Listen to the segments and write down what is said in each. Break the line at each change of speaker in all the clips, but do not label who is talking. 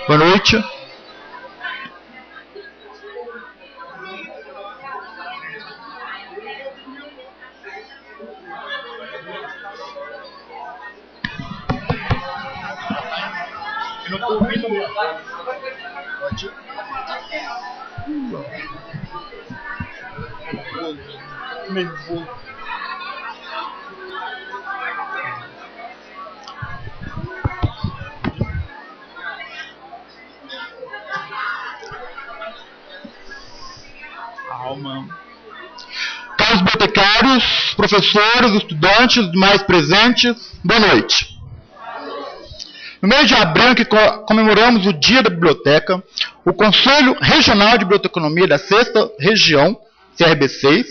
Boa noite. Caros bibliotecários, professores, estudantes, demais presentes, boa noite. No mês de abril, que comemoramos o Dia da Biblioteca, o Conselho Regional de Biblioteconomia da 6ª Região, CRB6,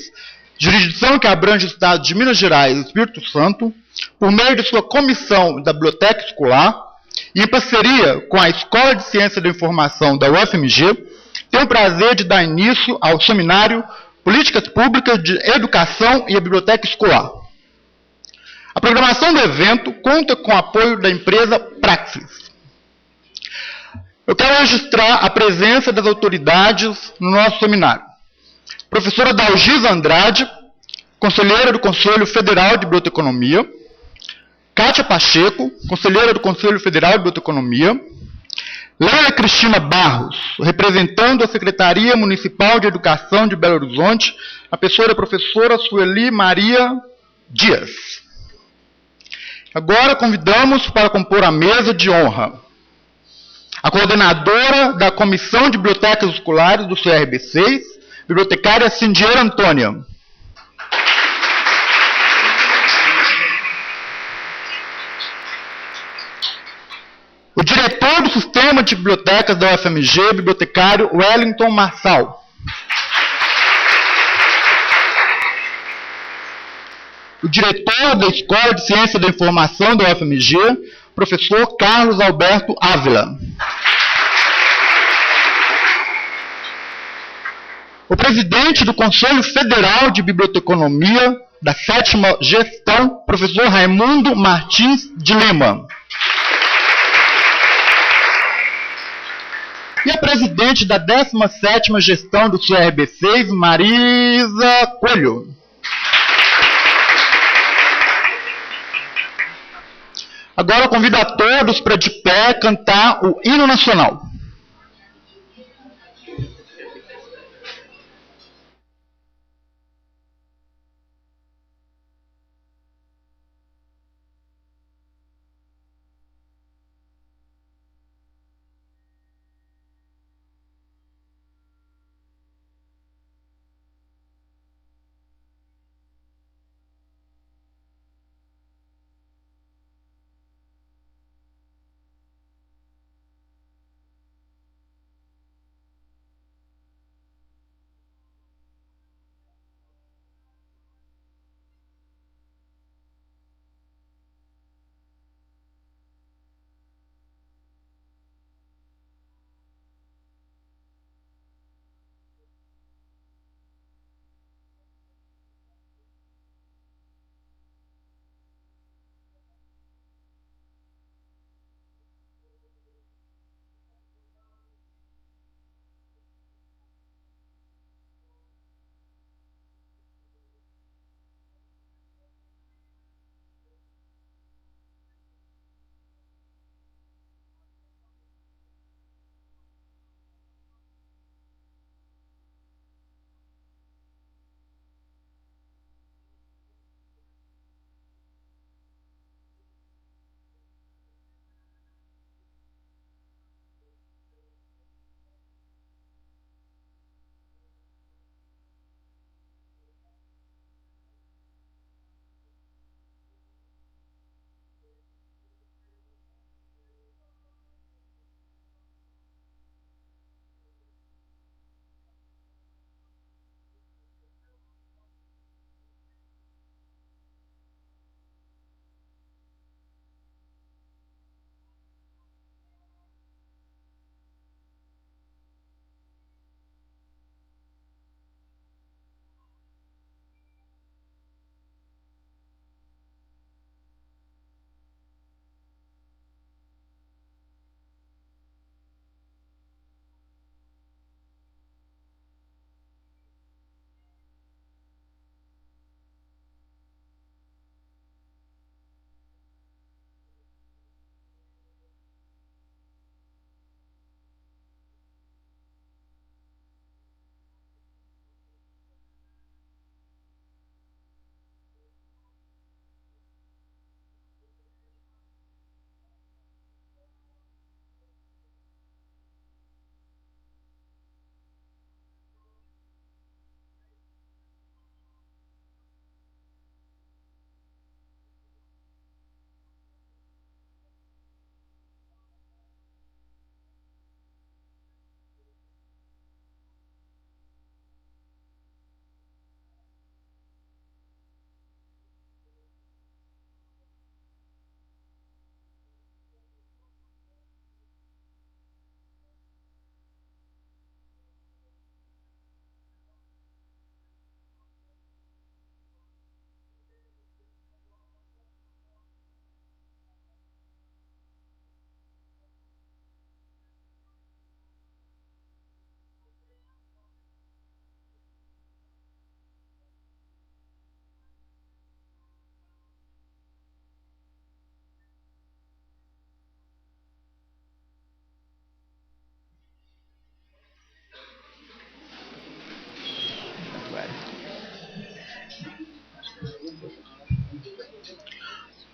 jurisdição que abrange o estado de Minas Gerais e Espírito Santo, por meio de sua Comissão da Biblioteca Escolar, e em parceria com a Escola de Ciência da Informação da UFMG, tem o prazer de dar início ao seminário Políticas Públicas de Educação e a Biblioteca Escolar. A programação do evento conta com o apoio da empresa Praxis. Eu quero registrar a presença das autoridades no nosso seminário. Professora Dalgisa Andrade, conselheira do Conselho Federal de Biblioteconomia. Kátia Pacheco, conselheira do Conselho Federal de Biblioteconomia. Leila Cristina Barros, representando a Secretaria Municipal de Educação de Belo Horizonte, a pessoa da professora Sueli Maria Dias. Agora convidamos para compor a mesa de honra a coordenadora da Comissão de Bibliotecas Escolares do CRB6, bibliotecária Cindieira Antônia. O diretor do Sistema de Bibliotecas da UFMG, bibliotecário Wellington Marçal. O diretor da Escola de Ciência da Informação da UFMG, professor Carlos Alberto Ávila. O presidente do Conselho Federal de Biblioteconomia da 7ª Gestão, professor Raimundo Martins de Lima. E a presidente da 17ª Gestão do CRB6, Marisa Coelho. Agora eu convido a todos para de pé cantar o hino nacional.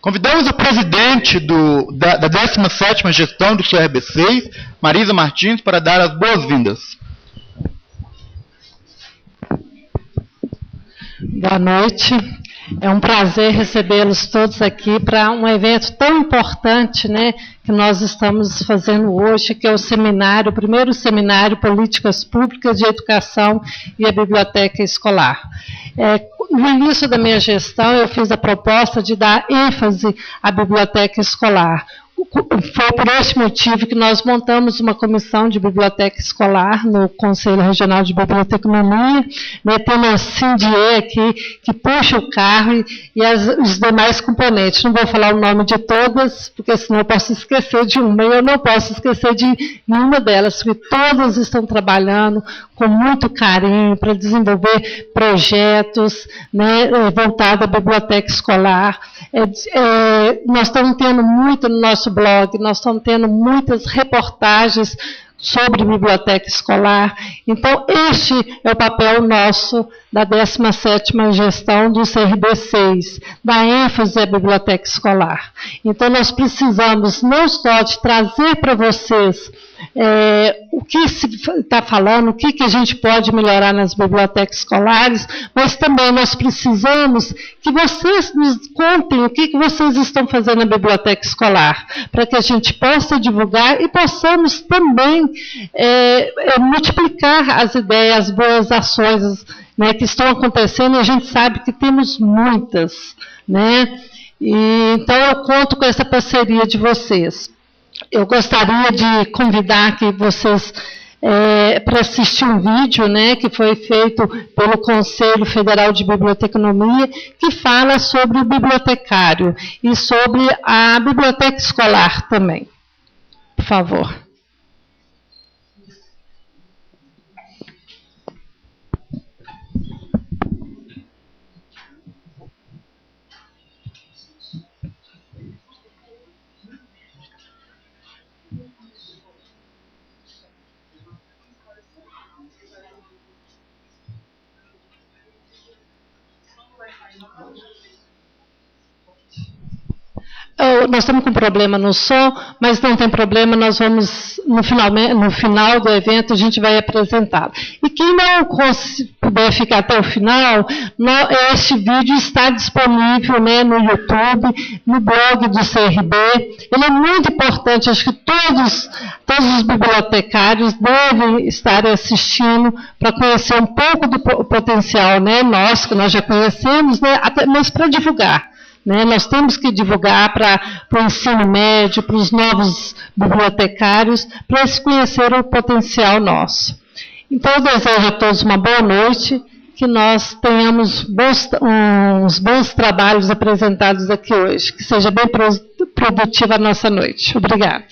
Convidamos a presidente da 17ª gestão do CRB6, Marisa Martins, para dar as boas-vindas.
Boa noite. É um prazer recebê-los todos aqui para um evento tão importante, né, que nós estamos fazendo hoje, que é o primeiro seminário Políticas Públicas de Educação e a Biblioteca Escolar. No início da minha gestão, eu fiz a proposta de dar ênfase à biblioteca escolar. Foi por esse motivo que nós montamos uma comissão de biblioteca escolar no Conselho Regional de Biblioteconomia, né, tendo a CINDIE aqui, que puxa o carro e os demais componentes. Não vou falar o nome de todas, porque senão eu posso esquecer de uma, e eu não posso esquecer de nenhuma delas, porque todas estão trabalhando com muito carinho para desenvolver projetos, né, voltados à biblioteca escolar. Nós estamos tendo muito no nosso blog, nós estamos tendo muitas reportagens sobre biblioteca escolar. Então, este é o papel nosso da 17ª gestão do CRB6, dar ênfase à biblioteca escolar. Então, nós precisamos não só de trazer para vocês o que se está falando, o que a gente pode melhorar nas bibliotecas escolares, mas também nós precisamos que vocês nos contem o que vocês estão fazendo na biblioteca escolar, para que a gente possa divulgar e possamos também multiplicar as ideias, as boas ações, né, que estão acontecendo, e a gente sabe que temos muitas, né? Então eu conto com essa parceria de vocês. Eu gostaria de convidar aqui vocês para assistir um vídeo, né, que foi feito pelo Conselho Federal de Biblioteconomia, que fala sobre o bibliotecário e sobre a biblioteca escolar também. Por favor. Nós estamos com problema no som, mas não tem problema, nós vamos, no final do evento, a gente vai apresentá-lo. E quem não puder ficar até o final, este vídeo está disponível, né, no YouTube, no blog do CRB. Ele é muito importante, acho que todos os bibliotecários devem estar assistindo para conhecer um pouco do potencial, né, nosso, que nós já conhecemos, né, mas para divulgar. Né, nós temos que divulgar para o ensino médio, para os novos bibliotecários, para eles conhecerem o potencial nosso. Então, eu desejo a todos uma boa noite, que nós tenhamos uns bons trabalhos apresentados aqui hoje, que seja bem produtiva a nossa noite. Obrigada.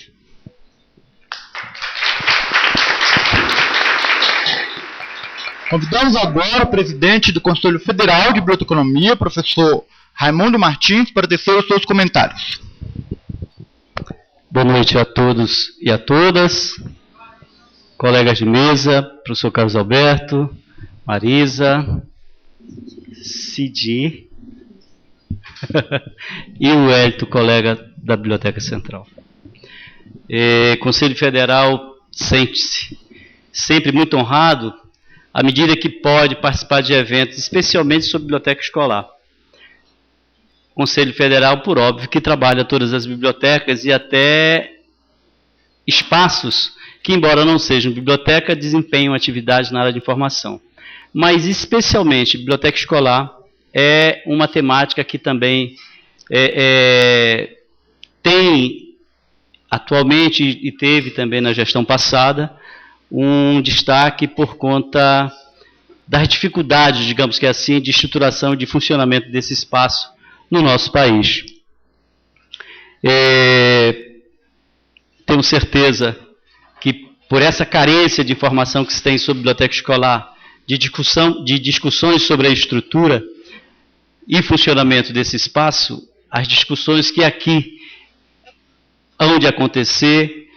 Convidamos agora o presidente do Conselho Federal de Biblioteconomia, professor Raimundo Martins, para tecer os seus comentários.
Boa noite a todos e a todas, colegas de mesa, professor Carlos Alberto, Marisa, Cidi e o Hélito, colega da Biblioteca Central. Conselho Federal sente-se sempre muito honrado à medida que pode participar de eventos, especialmente sobre biblioteca escolar. Conselho Federal, por óbvio, que trabalha todas as bibliotecas e até espaços que, embora não sejam biblioteca, desempenham atividades na área de informação. Mas, especialmente, biblioteca escolar é uma temática que também tem, atualmente, e teve também na gestão passada, um destaque por conta das dificuldades, digamos que é assim, de estruturação e de funcionamento desse espaço no nosso país. Tenho certeza que, por essa carência de informação que se tem sobre biblioteca escolar, de discussões sobre a estrutura e funcionamento desse espaço, as discussões que aqui hão de acontecer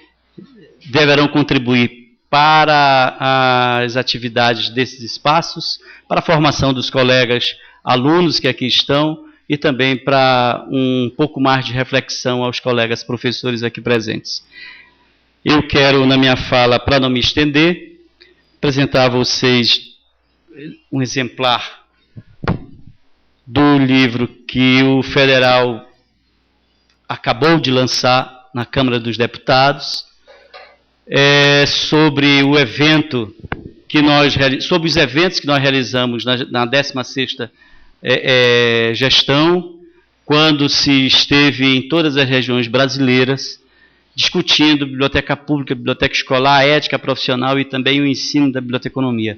deverão contribuir para as atividades desses espaços, para a formação dos colegas alunos que aqui estão e também para um pouco mais de reflexão aos colegas professores aqui presentes. Eu quero, na minha fala, para não me estender, apresentar a vocês um exemplar do livro que o Federal acabou de lançar na Câmara dos Deputados, sobre o evento sobre os eventos que nós realizamos na 16ª gestão, quando se esteve em todas as regiões brasileiras, discutindo biblioteca pública, biblioteca escolar, ética profissional e também o ensino da biblioteconomia.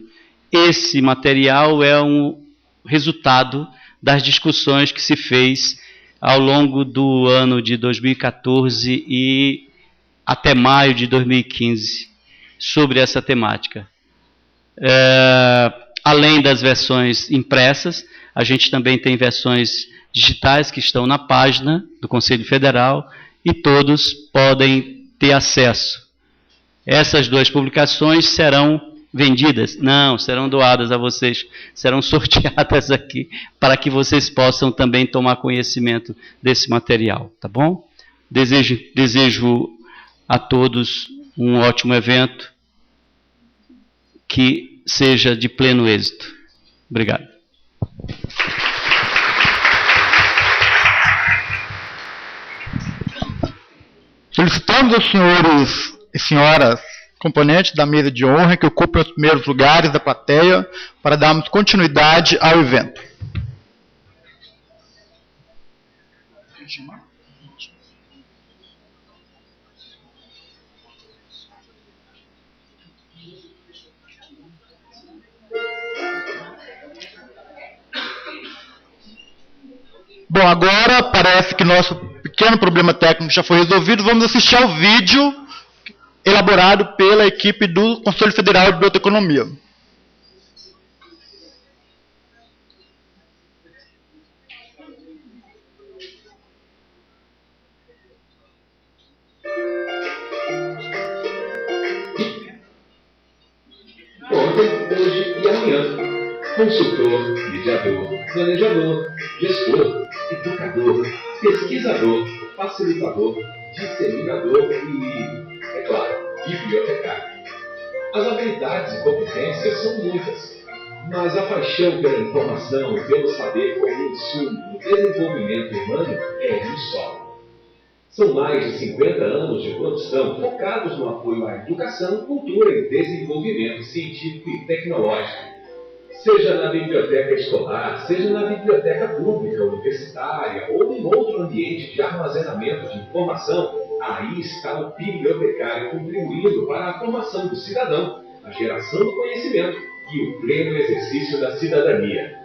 Esse material é um resultado das discussões que se fez ao longo do ano de 2014 e até maio de 2015 sobre essa temática. Além das versões impressas, a gente também tem versões digitais que estão na página do Conselho Federal e todos podem ter acesso. Essas duas publicações serão vendidas? Não, serão doadas a vocês, serão sorteadas aqui para que vocês possam também tomar conhecimento desse material, tá bom? Desejo a todos um ótimo evento, que seja de pleno êxito. Obrigado.
Solicitamos aos senhores e senhoras componentes da mesa de honra que ocupem os primeiros lugares da plateia para darmos continuidade ao evento. Bom, agora parece que nosso pequeno problema técnico já foi resolvido. Vamos assistir ao vídeo elaborado pela equipe do Conselho Federal de Biblioteconomia.
Ontem, hoje e amanhã. Consultor, mediador, planejador, gestor, educador, pesquisador, facilitador, disseminador e, é claro, bibliotecário. As habilidades e competências são muitas, mas a paixão pela informação e pelo saber como insumo no desenvolvimento humano é um só. São mais de 50 anos de produção focados no apoio à educação, cultura e desenvolvimento científico e tecnológico. Seja na biblioteca escolar, seja na biblioteca pública, universitária ou em outro ambiente de armazenamento de informação, aí está o bibliotecário contribuindo para a formação do cidadão, a geração do conhecimento e o pleno exercício da cidadania.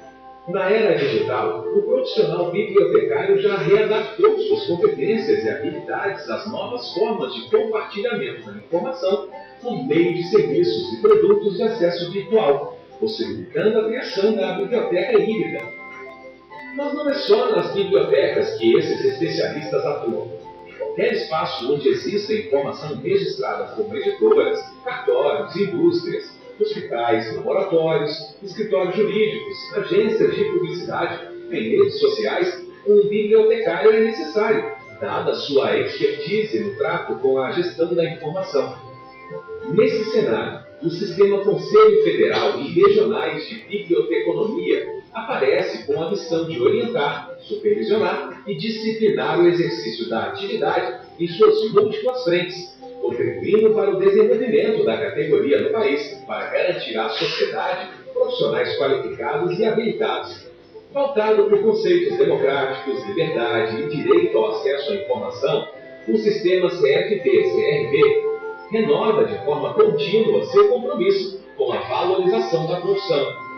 Na era digital, o profissional bibliotecário já readaptou suas competências e habilidades às novas formas de compartilhamento da informação por meio de serviços e produtos de acesso virtual, possibilitando a criação da biblioteca híbrida. Mas não é só nas bibliotecas que esses especialistas atuam. Em qualquer espaço onde exista informação registrada como editoras, cartórios, indústrias, hospitais, laboratórios, escritórios jurídicos, agências de publicidade, em redes sociais, um bibliotecário é necessário, dada sua expertise no trato com a gestão da informação. Nesse cenário, o Sistema Conselho Federal e Regionais de Biblioteconomia aparece com a missão de orientar, supervisionar e disciplinar o exercício da atividade em suas múltiplas frentes, contribuindo para o desenvolvimento da categoria no país para garantir à sociedade profissionais qualificados e habilitados. Pautado por conceitos democráticos, liberdade e direito ao acesso à informação, o sistema CFP-CRB renova de forma contínua seu compromisso com a valorização da profissão.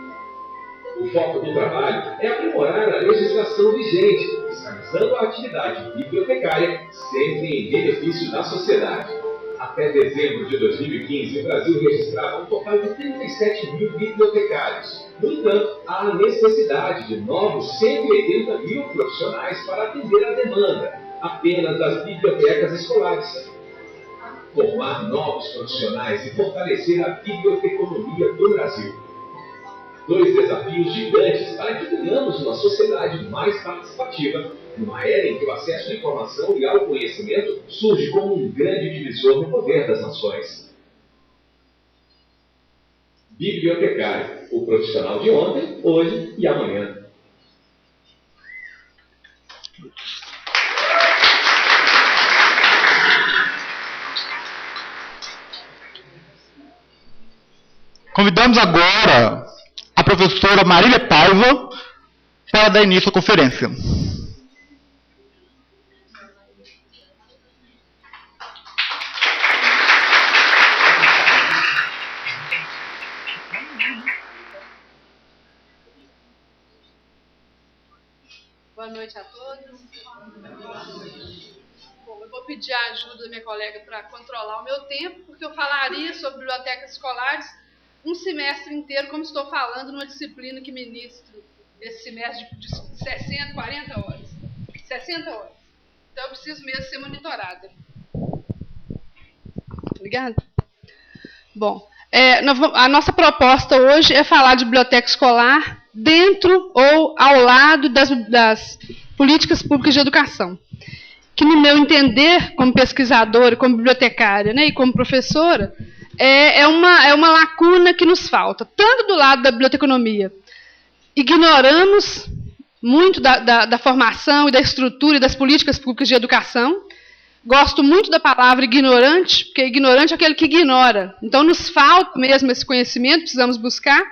O foco do trabalho é aprimorar a legislação vigente, fiscalizando a atividade bibliotecária sempre em benefício da sociedade. Até dezembro de 2015, o Brasil registrava um total de 37 mil bibliotecários. No entanto, há a necessidade de novos 180 mil profissionais para atender a demanda apenas das bibliotecas escolares. Formar novos profissionais e fortalecer a biblioteconomia do Brasil. Dois desafios gigantes para que tenhamos uma sociedade mais participativa, numa era em que o acesso à informação e ao conhecimento surge como um grande divisor no poder das nações. Bibliotecário, o profissional de ontem, hoje e amanhã.
Convidamos agora a professora Marília Paiva para dar início à conferência.
Boa noite a todos. Bom, eu vou pedir a ajuda da minha colega para controlar o meu tempo, porque eu falaria sobre bibliotecas escolares um semestre inteiro, como estou falando numa disciplina que ministro esse semestre de 60, 40 horas. 60 horas. Então eu preciso mesmo ser monitorada. Obrigada. Bom, a nossa proposta hoje é falar de biblioteca escolar dentro ou ao lado das políticas públicas de educação. Que, no meu entender, como pesquisadora, como bibliotecária, né, e como professora, é uma lacuna que nos falta, tanto do lado da biblioteconomia. Ignoramos muito da formação e da estrutura e das políticas públicas de educação. Gosto muito da palavra ignorante, porque ignorante é aquele que ignora. Então, nos falta mesmo esse conhecimento, precisamos buscar.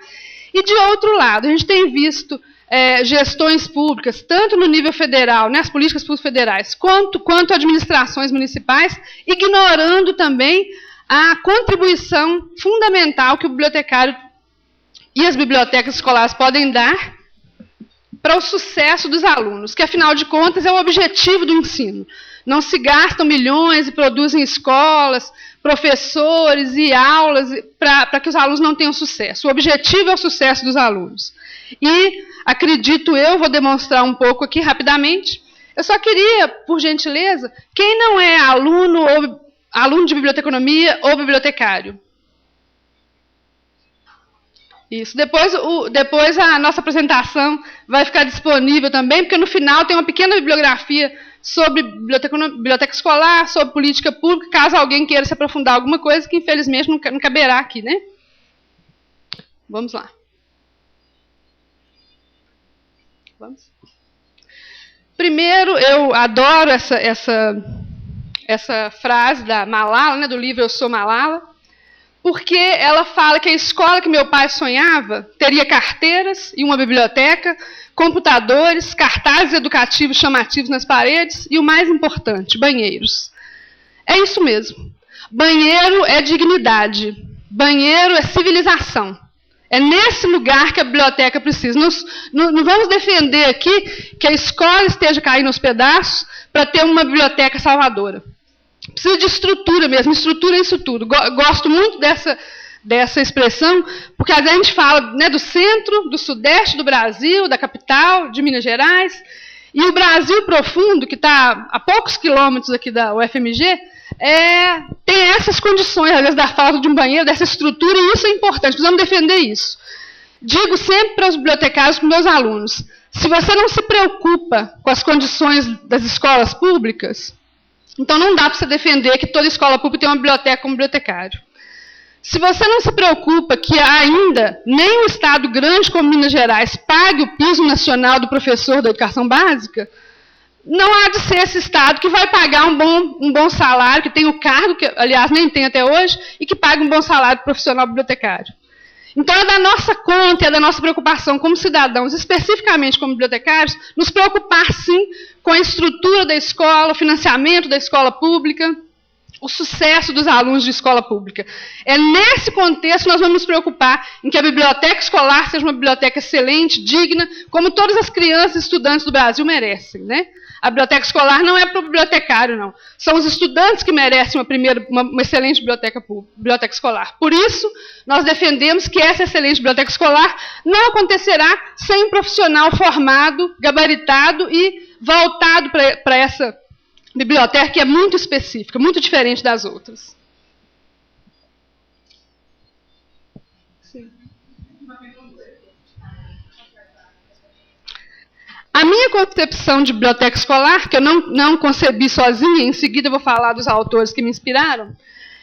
E, de outro lado, a gente tem visto gestões públicas, tanto no nível federal, né, as políticas públicas federais, quanto administrações municipais, ignorando também a contribuição fundamental que o bibliotecário e as bibliotecas escolares podem dar para o sucesso dos alunos, que, afinal de contas, é o objetivo do ensino. Não se gastam milhões e produzem escolas, professores e aulas para que os alunos não tenham sucesso. O objetivo é o sucesso dos alunos. E, acredito eu, vou demonstrar um pouco aqui rapidamente. Eu só queria, por gentileza, quem não é aluno de biblioteconomia ou bibliotecário? Isso. Depois a nossa apresentação vai ficar disponível também, porque no final tem uma pequena bibliografia sobre biblioteca escolar, sobre política pública, caso alguém queira se aprofundar alguma coisa, que infelizmente não caberá aqui, né? Vamos lá. Vamos. Primeiro, eu adoro essa frase da Malala, né, do livro Eu Sou Malala, porque ela fala que a escola que meu pai sonhava teria carteiras e uma biblioteca, computadores, cartazes educativos chamativos nas paredes e, o mais importante, banheiros. É isso mesmo. Banheiro é dignidade. Banheiro é civilização. É nesse lugar que a biblioteca precisa. Não vamos defender aqui que a escola esteja caindo aos pedaços para ter uma biblioteca salvadora. Precisa de estrutura mesmo, estrutura é isso tudo. Gosto muito dessa expressão, porque às vezes a gente fala, né, do centro, do sudeste do Brasil, da capital, de Minas Gerais, e o Brasil profundo, que está a poucos quilômetros aqui da UFMG, tem essas condições, às vezes, da falta de um banheiro, dessa estrutura, e isso é importante, precisamos defender isso. Digo sempre para os bibliotecários, para os meus alunos, se você não se preocupa com as condições das escolas públicas, então não dá para você defender que toda escola pública tem uma biblioteca como bibliotecário. Se você não se preocupa que ainda nem um estado grande como Minas Gerais pague o piso nacional do professor da educação básica, não há de ser esse estado que vai pagar um bom salário, que tem o cargo, que aliás nem tem até hoje, e que paga um bom salário profissional bibliotecário. Então é da nossa conta, é da nossa preocupação como cidadãos, especificamente como bibliotecários, nos preocupar sim com a estrutura da escola, o financiamento da escola pública, o sucesso dos alunos de escola pública. É nesse contexto que nós vamos nos preocupar em que a biblioteca escolar seja uma biblioteca excelente, digna, como todas as crianças e estudantes do Brasil merecem, né? A biblioteca escolar não é para o bibliotecário, não. São os estudantes que merecem uma excelente biblioteca escolar. Por isso, nós defendemos que essa excelente biblioteca escolar não acontecerá sem um profissional formado, gabaritado e voltado para essa biblioteca que é muito específica, muito diferente das outras. Sim. A minha concepção de biblioteca escolar, que eu não concebi sozinha, em seguida eu vou falar dos autores que me inspiraram,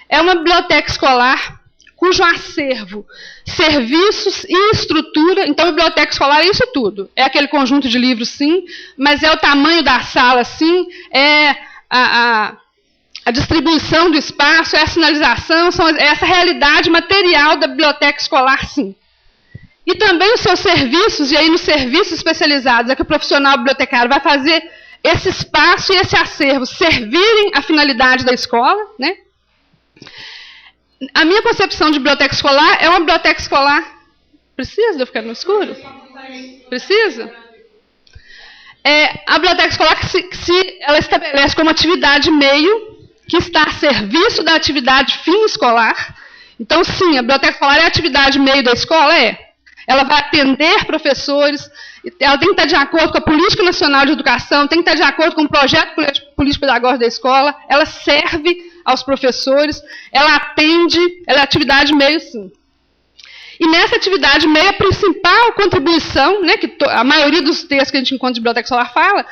é uma biblioteca escolar cujo acervo, serviços e estrutura... Então, a biblioteca escolar é isso tudo. É aquele conjunto de livros, sim, mas é o tamanho da sala, sim, é a distribuição do espaço, é a sinalização, é essa realidade material da biblioteca escolar, sim. E também os seus serviços, e aí nos serviços especializados, é que o profissional bibliotecário vai fazer esse espaço e esse acervo servirem à finalidade da escola, né? A minha concepção de biblioteca escolar é uma biblioteca escolar... Precisa de eu ficar no escuro? Precisa? A biblioteca escolar ela estabelece como atividade meio que está a serviço da atividade fim escolar. Então, sim, a biblioteca escolar é a atividade meio da escola? Ela vai atender professores, ela tem que estar de acordo com a Política Nacional de Educação, tem que estar de acordo com o projeto político-pedagógico da escola, ela serve aos professores, ela atende, ela é atividade meio, sim. E nessa atividade meio, a principal contribuição, né, que a maioria dos textos que a gente encontra de biblioteca escolar fala,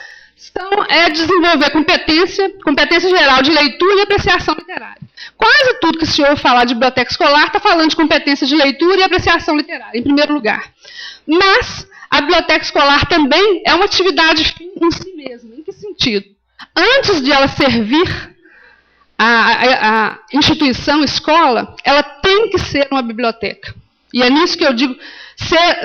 é desenvolver competência geral de leitura e apreciação literária. Quase tudo que se ouve falar de biblioteca escolar está falando de competência de leitura e apreciação literária, em primeiro lugar. Mas a biblioteca escolar também é uma atividade em si mesma. Em que sentido? Antes de ela servir a instituição escola, ela tem que ser uma biblioteca. E é nisso que eu digo,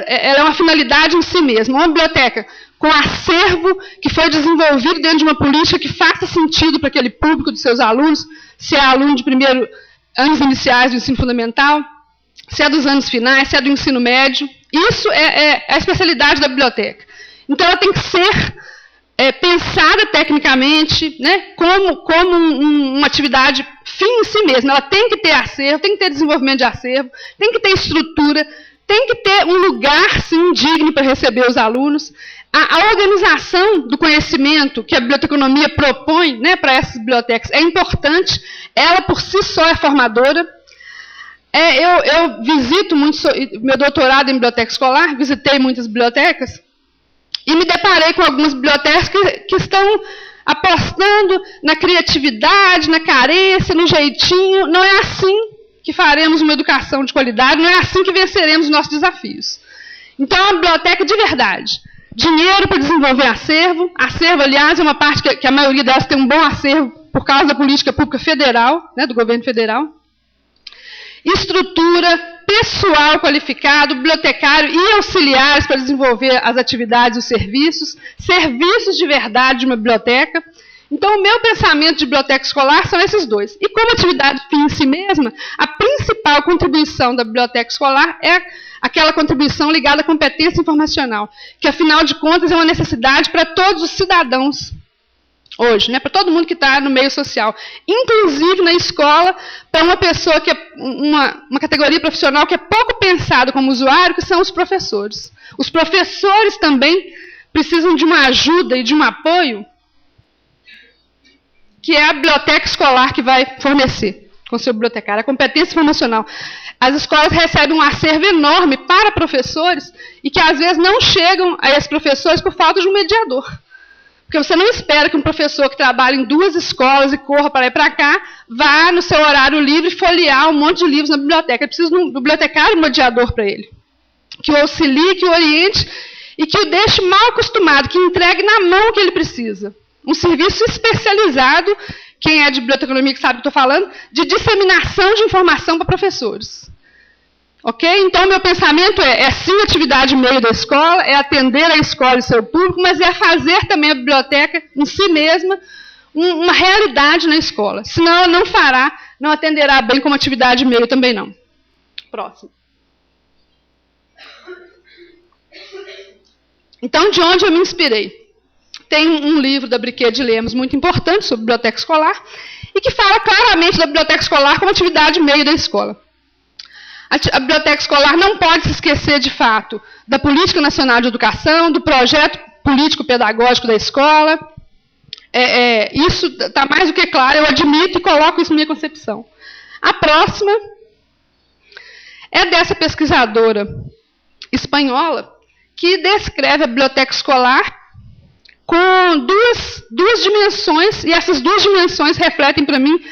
ela é uma finalidade em si mesma. Uma biblioteca com acervo que foi desenvolvido dentro de uma política que faça sentido para aquele público dos seus alunos, se é aluno de primeiro anos iniciais do ensino fundamental, se é dos anos finais, se é do ensino médio. Isso é a especialidade da biblioteca. Então, ela tem que ser pensada tecnicamente, né, como uma atividade fim em si mesma. Ela tem que ter acervo, tem que ter desenvolvimento de acervo, tem que ter estrutura, tem que ter um lugar, sim, digno para receber os alunos. A organização do conhecimento que a biblioteconomia propõe, né, para essas bibliotecas é importante, ela por si só é formadora. Eu visito muito, meu doutorado em biblioteca escolar, visitei muitas bibliotecas, e me deparei com algumas bibliotecas que estão apostando na criatividade, na carência, no jeitinho. Não é assim que faremos uma educação de qualidade, não é assim que venceremos os nossos desafios. Então, é uma biblioteca de verdade. Dinheiro para desenvolver acervo. Acervo, aliás, é uma parte que a maioria delas tem um bom acervo por causa da política pública federal, né, do governo federal. Estrutura, pessoal qualificado, bibliotecário e auxiliares para desenvolver as atividades e os serviços de verdade de uma biblioteca. Então, o meu pensamento de biblioteca escolar são esses dois. E como atividade fim em si mesma, a principal contribuição da biblioteca escolar é aquela contribuição ligada à competência informacional, que, afinal de contas, é uma necessidade para todos os cidadãos hoje, né, para todo mundo que está no meio social, inclusive na escola, para uma pessoa que é uma categoria profissional que é pouco pensada como usuário, que são os professores. Os professores também precisam de uma ajuda e de um apoio que é a biblioteca escolar que vai fornecer com o seu bibliotecário, a competência informacional. As escolas recebem um acervo enorme para professores e que às vezes não chegam a esses professores por falta de um mediador. Porque você não espera que um professor que trabalha em 2 escolas e corra para lá e para cá, vá no seu horário livre folhear um monte de livros na biblioteca. É preciso de um bibliotecário mediador para ele, que o auxilie, que o oriente e que o deixe mal acostumado, que entregue na mão o que ele precisa. Um serviço especializado, quem é de biblioteconomia que sabe o que estou falando, de disseminação de informação para professores. Ok? Então, meu pensamento é sim atividade meio da escola, é atender a escola e seu público, mas é fazer também a biblioteca em si mesma uma realidade na escola. Senão ela não fará, não atenderá bem como atividade meio também não. Próximo. Então, de onde eu me inspirei? Tem um livro da Briquet de Lemos muito importante sobre biblioteca escolar e que fala claramente da biblioteca escolar como atividade meio da escola. A biblioteca escolar não pode se esquecer, de fato, da Política Nacional de Educação, do projeto político-pedagógico da escola. Isso está mais do que claro, eu admito e coloco isso na minha concepção. A próxima é dessa pesquisadora espanhola que descreve a biblioteca escolar com duas dimensões, e essas duas dimensões refletem para mim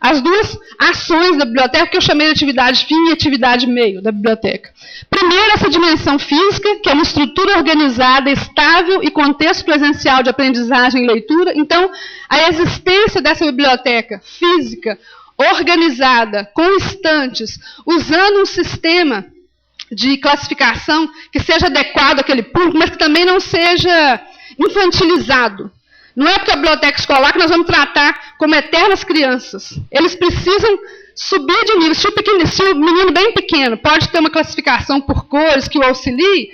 as duas ações da biblioteca, que eu chamei de atividade fim e atividade meio da biblioteca. Primeiro, essa dimensão física, que é uma estrutura organizada, estável e contexto presencial de aprendizagem e leitura. Então, a existência dessa biblioteca física, organizada, com estantes, usando um sistema de classificação que seja adequado àquele público, mas que também não seja infantilizado. Não é porque a biblioteca escolar que nós vamos tratar como eternas crianças. Eles precisam subir de nível. Se o menino bem pequeno pode ter uma classificação por cores que o auxilie,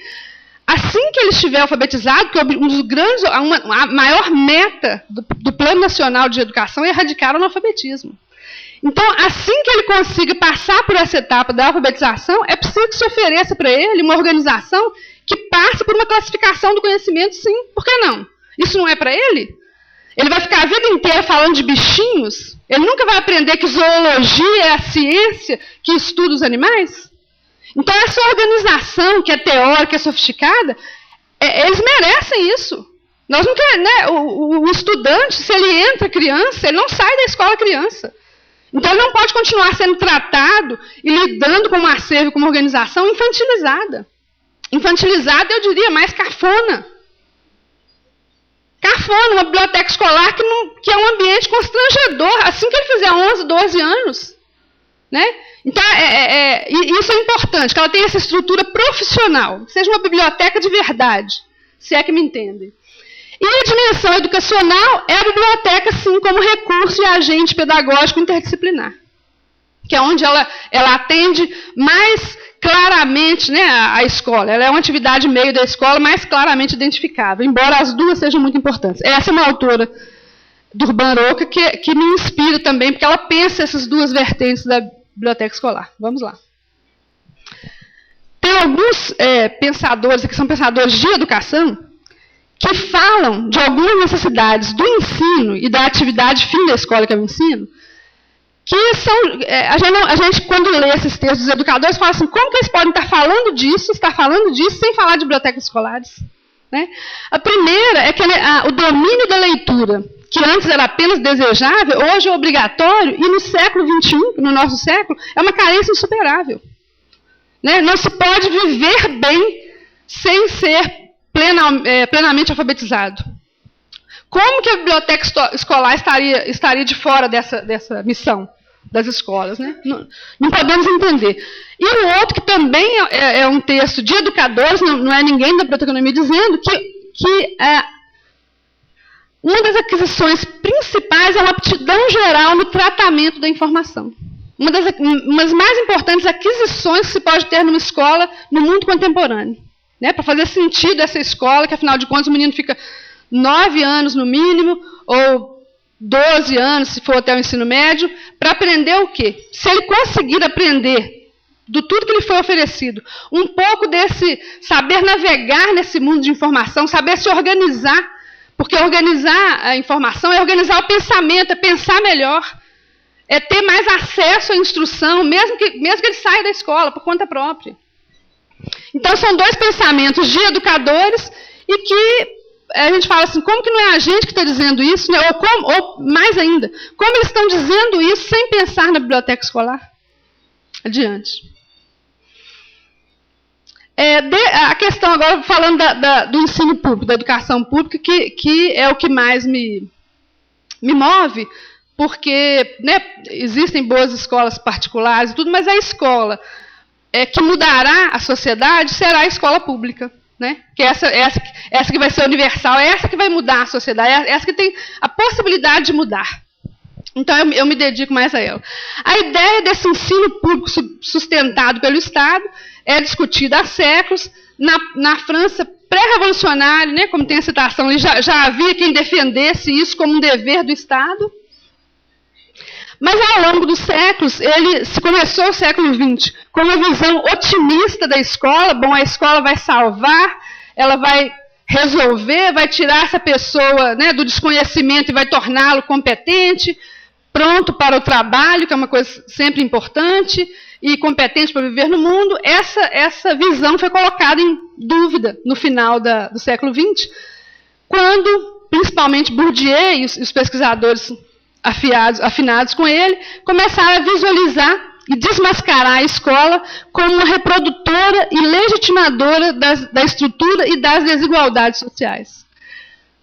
assim que ele estiver alfabetizado, que a maior meta do Plano Nacional de Educação é erradicar o analfabetismo. Então, assim que ele consiga passar por essa etapa da alfabetização, é preciso que se ofereça para ele uma organização que passe por uma classificação do conhecimento, sim. Por que não? Isso não é para ele? Ele vai ficar a vida inteira falando de bichinhos? Ele nunca vai aprender que zoologia é a ciência que estuda os animais? Então, essa organização que é teórica, que é sofisticada, eles merecem isso. Nós não queremos, né? O estudante, se ele entra criança, ele não sai da escola criança. Então, ele não pode continuar sendo tratado e lidando com uma acervo, com uma organização infantilizada. Infantilizada, eu diria, mais cafona. Cafona, uma biblioteca escolar que é um ambiente constrangedor, assim que ele fizer 11, 12 anos. Né? Então, isso é importante, que ela tenha essa estrutura profissional, que seja uma biblioteca de verdade, se é que me entendem. E a dimensão educacional é a biblioteca, sim, como recurso e agente pedagógico interdisciplinar, que é onde ela atende mais claramente, né, a escola. Ela é uma atividade meio da escola mais claramente identificável, embora as duas sejam muito importantes. Essa é uma autora do Urbano Aroca que me inspira também, porque ela pensa essas duas vertentes da biblioteca escolar. Vamos lá. Tem alguns pensadores, que são pensadores de educação, que falam de algumas necessidades do ensino e da atividade fim da escola, que é o ensino, que são, a gente, quando lê esses textos dos educadores, fala assim, como que eles podem estar falando disso, sem falar de bibliotecas escolares? Né? A primeira é que o domínio da leitura, que antes era apenas desejável, hoje é obrigatório, e no século XXI, no nosso século, é uma carência insuperável. Né? Não se pode viver bem sem ser plenamente alfabetizado. Como que a biblioteca escolar estaria de fora dessa missão das escolas? Né? Não podemos entender. E o outro, que também é um texto de educadores, não é ninguém da biblioteconomia dizendo, que uma das aquisições principais é uma aptidão geral no tratamento da informação. Uma das mais importantes aquisições que se pode ter numa escola no mundo contemporâneo. Né? Para fazer sentido essa escola, que afinal de contas o menino fica 9 anos no mínimo, ou 12 anos, se for até o ensino médio, para aprender o quê? Se ele conseguir aprender do tudo que lhe foi oferecido, um pouco desse saber navegar nesse mundo de informação, saber se organizar, porque organizar a informação é organizar o pensamento, é pensar melhor, é ter mais acesso à instrução, mesmo que ele saia da escola, por conta própria. Então, são dois pensamentos de educadores e que a gente fala assim, como que não é a gente que está dizendo isso, né? Ou mais ainda, como eles estão dizendo isso sem pensar na biblioteca escolar? Adiante. A questão agora, falando do ensino público, da educação pública, que é o que mais me move, porque, né, existem boas escolas particulares e tudo, mas a escola que mudará a sociedade será a escola pública. Né? Que essa que vai ser universal, é essa que vai mudar a sociedade, é essa que tem a possibilidade de mudar. Então, eu me dedico mais a ela. A ideia desse ensino público sustentado pelo Estado é discutida há séculos. Na França pré-revolucionária, né, como tem a citação ali, já havia quem defendesse isso como um dever do Estado. Mas, ao longo dos séculos, se começou o século XX com uma visão otimista da escola. Bom, a escola vai salvar, ela vai resolver, vai tirar essa pessoa, né, do desconhecimento e vai torná-lo competente, pronto para o trabalho, que é uma coisa sempre importante, e competente para viver no mundo. Essa visão foi colocada em dúvida no final do século XX, quando principalmente Bourdieu e os pesquisadores afinados com ele, começaram a visualizar e desmascarar a escola como uma reprodutora e legitimadora da estrutura e das desigualdades sociais.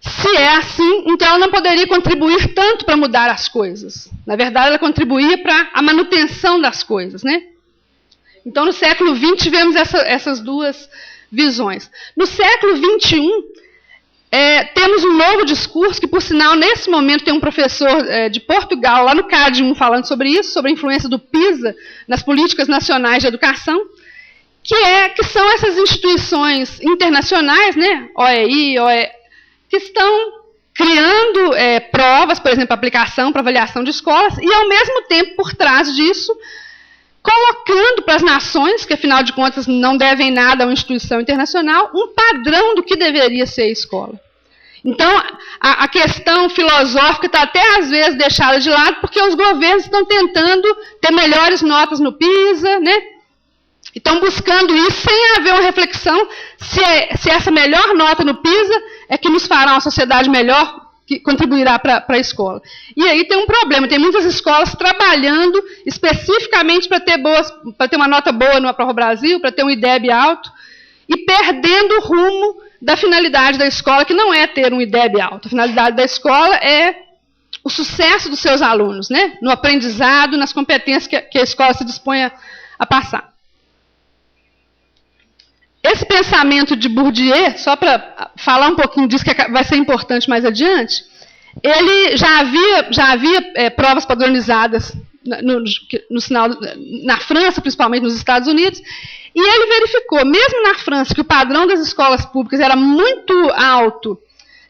Se é assim, então ela não poderia contribuir tanto para mudar as coisas. Na verdade, ela contribuía para a manutenção das coisas, né? Então, no século XX, tivemos essas duas visões. No século XXI, temos um novo discurso, que, por sinal, nesse momento tem um professor de Portugal, lá no CAD 1, falando sobre isso, sobre a influência do PISA nas políticas nacionais de educação, que são essas instituições internacionais, né, OEI, que estão criando provas, por exemplo, aplicação para avaliação de escolas, e, ao mesmo tempo, por trás disso, colocando para as nações, que afinal de contas não devem nada a uma instituição internacional, um padrão do que deveria ser a escola. Então, a questão filosófica está até às vezes deixada de lado, porque os governos estão tentando ter melhores notas no PISA, né? Estão buscando isso sem haver uma reflexão se essa melhor nota no PISA é que nos fará uma sociedade melhor, que contribuirá para a escola. E aí tem um problema, tem muitas escolas trabalhando especificamente para ter uma nota boa no Aprova Brasil, para ter um IDEB alto, e perdendo o rumo da finalidade da escola, que não é ter um IDEB alto. A finalidade da escola é o sucesso dos seus alunos, né? No aprendizado, nas competências que a escola se dispõe a passar. Esse pensamento de Bourdieu, só para falar um pouquinho disso, que vai ser importante mais adiante, ele já havia provas padronizadas no sinal, na França, principalmente nos Estados Unidos, e ele verificou, mesmo na França, que o padrão das escolas públicas era muito alto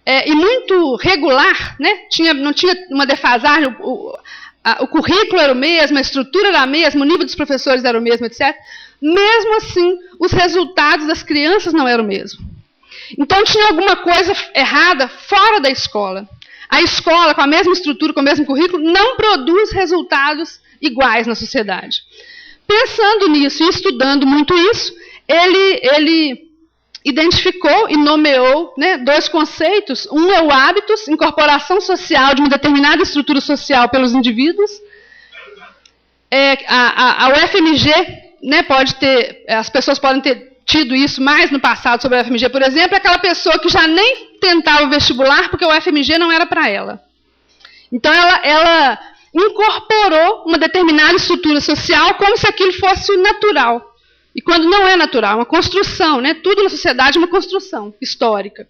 e muito regular, né? Não tinha uma defasagem, o currículo era o mesmo, a estrutura era a mesma, o nível dos professores era o mesmo, etc. Mesmo assim, os resultados das crianças não eram o mesmo. Então, tinha alguma coisa errada fora da escola. A escola, com a mesma estrutura, com o mesmo currículo, não produz resultados iguais na sociedade. Pensando nisso e estudando muito isso, ele identificou e nomeou, né, dois conceitos. Um é o hábitos, incorporação social de uma determinada estrutura social pelos indivíduos. A UFMG... né, as pessoas podem ter tido isso mais no passado sobre a UFMG, por exemplo, aquela pessoa que já nem tentava o vestibular porque o UFMG não era para ela. Então, ela incorporou uma determinada estrutura social como se aquilo fosse natural. E quando não é natural, é uma construção, né? Tudo na sociedade é uma construção histórica.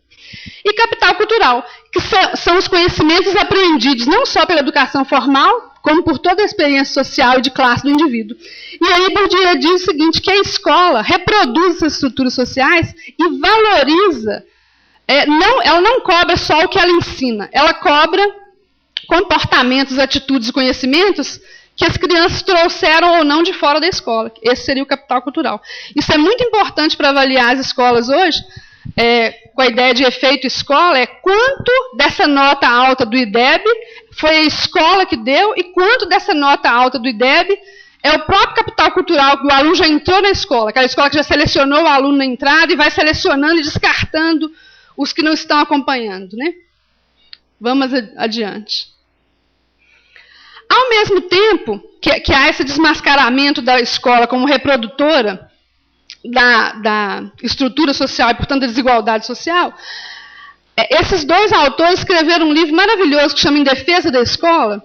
E capital cultural, que são os conhecimentos aprendidos não só pela educação formal, como por toda a experiência social e de classe do indivíduo. E aí Bourdieu diz o seguinte, que a escola reproduz essas estruturas sociais e valoriza, ela não cobra só o que ela ensina, ela cobra comportamentos, atitudes e conhecimentos que as crianças trouxeram ou não de fora da escola. Esse seria o capital cultural. Isso é muito importante para avaliar as escolas hoje, com a ideia de efeito escola, quanto dessa nota alta do IDEB foi a escola que deu e quanto dessa nota alta do IDEB é o próprio capital cultural, que o aluno já entrou na escola, aquela escola que já selecionou o aluno na entrada e vai selecionando e descartando os que não estão acompanhando, né? Vamos adiante. Ao mesmo tempo que há esse desmascaramento da escola como reprodutora da estrutura social e, portanto, da desigualdade social, esses dois autores escreveram um livro maravilhoso que chama Em Defesa da Escola,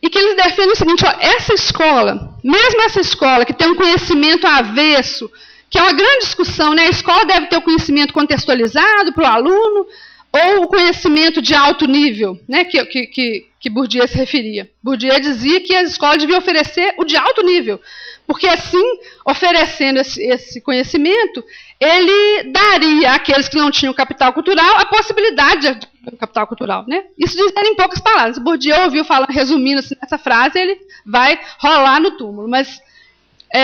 e que eles defendem o seguinte, essa escola, mesmo essa escola que tem um conhecimento avesso, que é uma grande discussão, né? A escola deve ter o conhecimento contextualizado para o aluno, ou o conhecimento de alto nível, né? que Bourdieu se referia. Bourdieu dizia que as escolas deviam oferecer o de alto nível, porque assim, oferecendo esse conhecimento, ele daria àqueles que não tinham capital cultural a possibilidade de capital cultural, né? Isso dizendo em poucas palavras. Se Bourdieu ouviu falando, resumindo assim, essa frase, ele vai rolar no túmulo, mas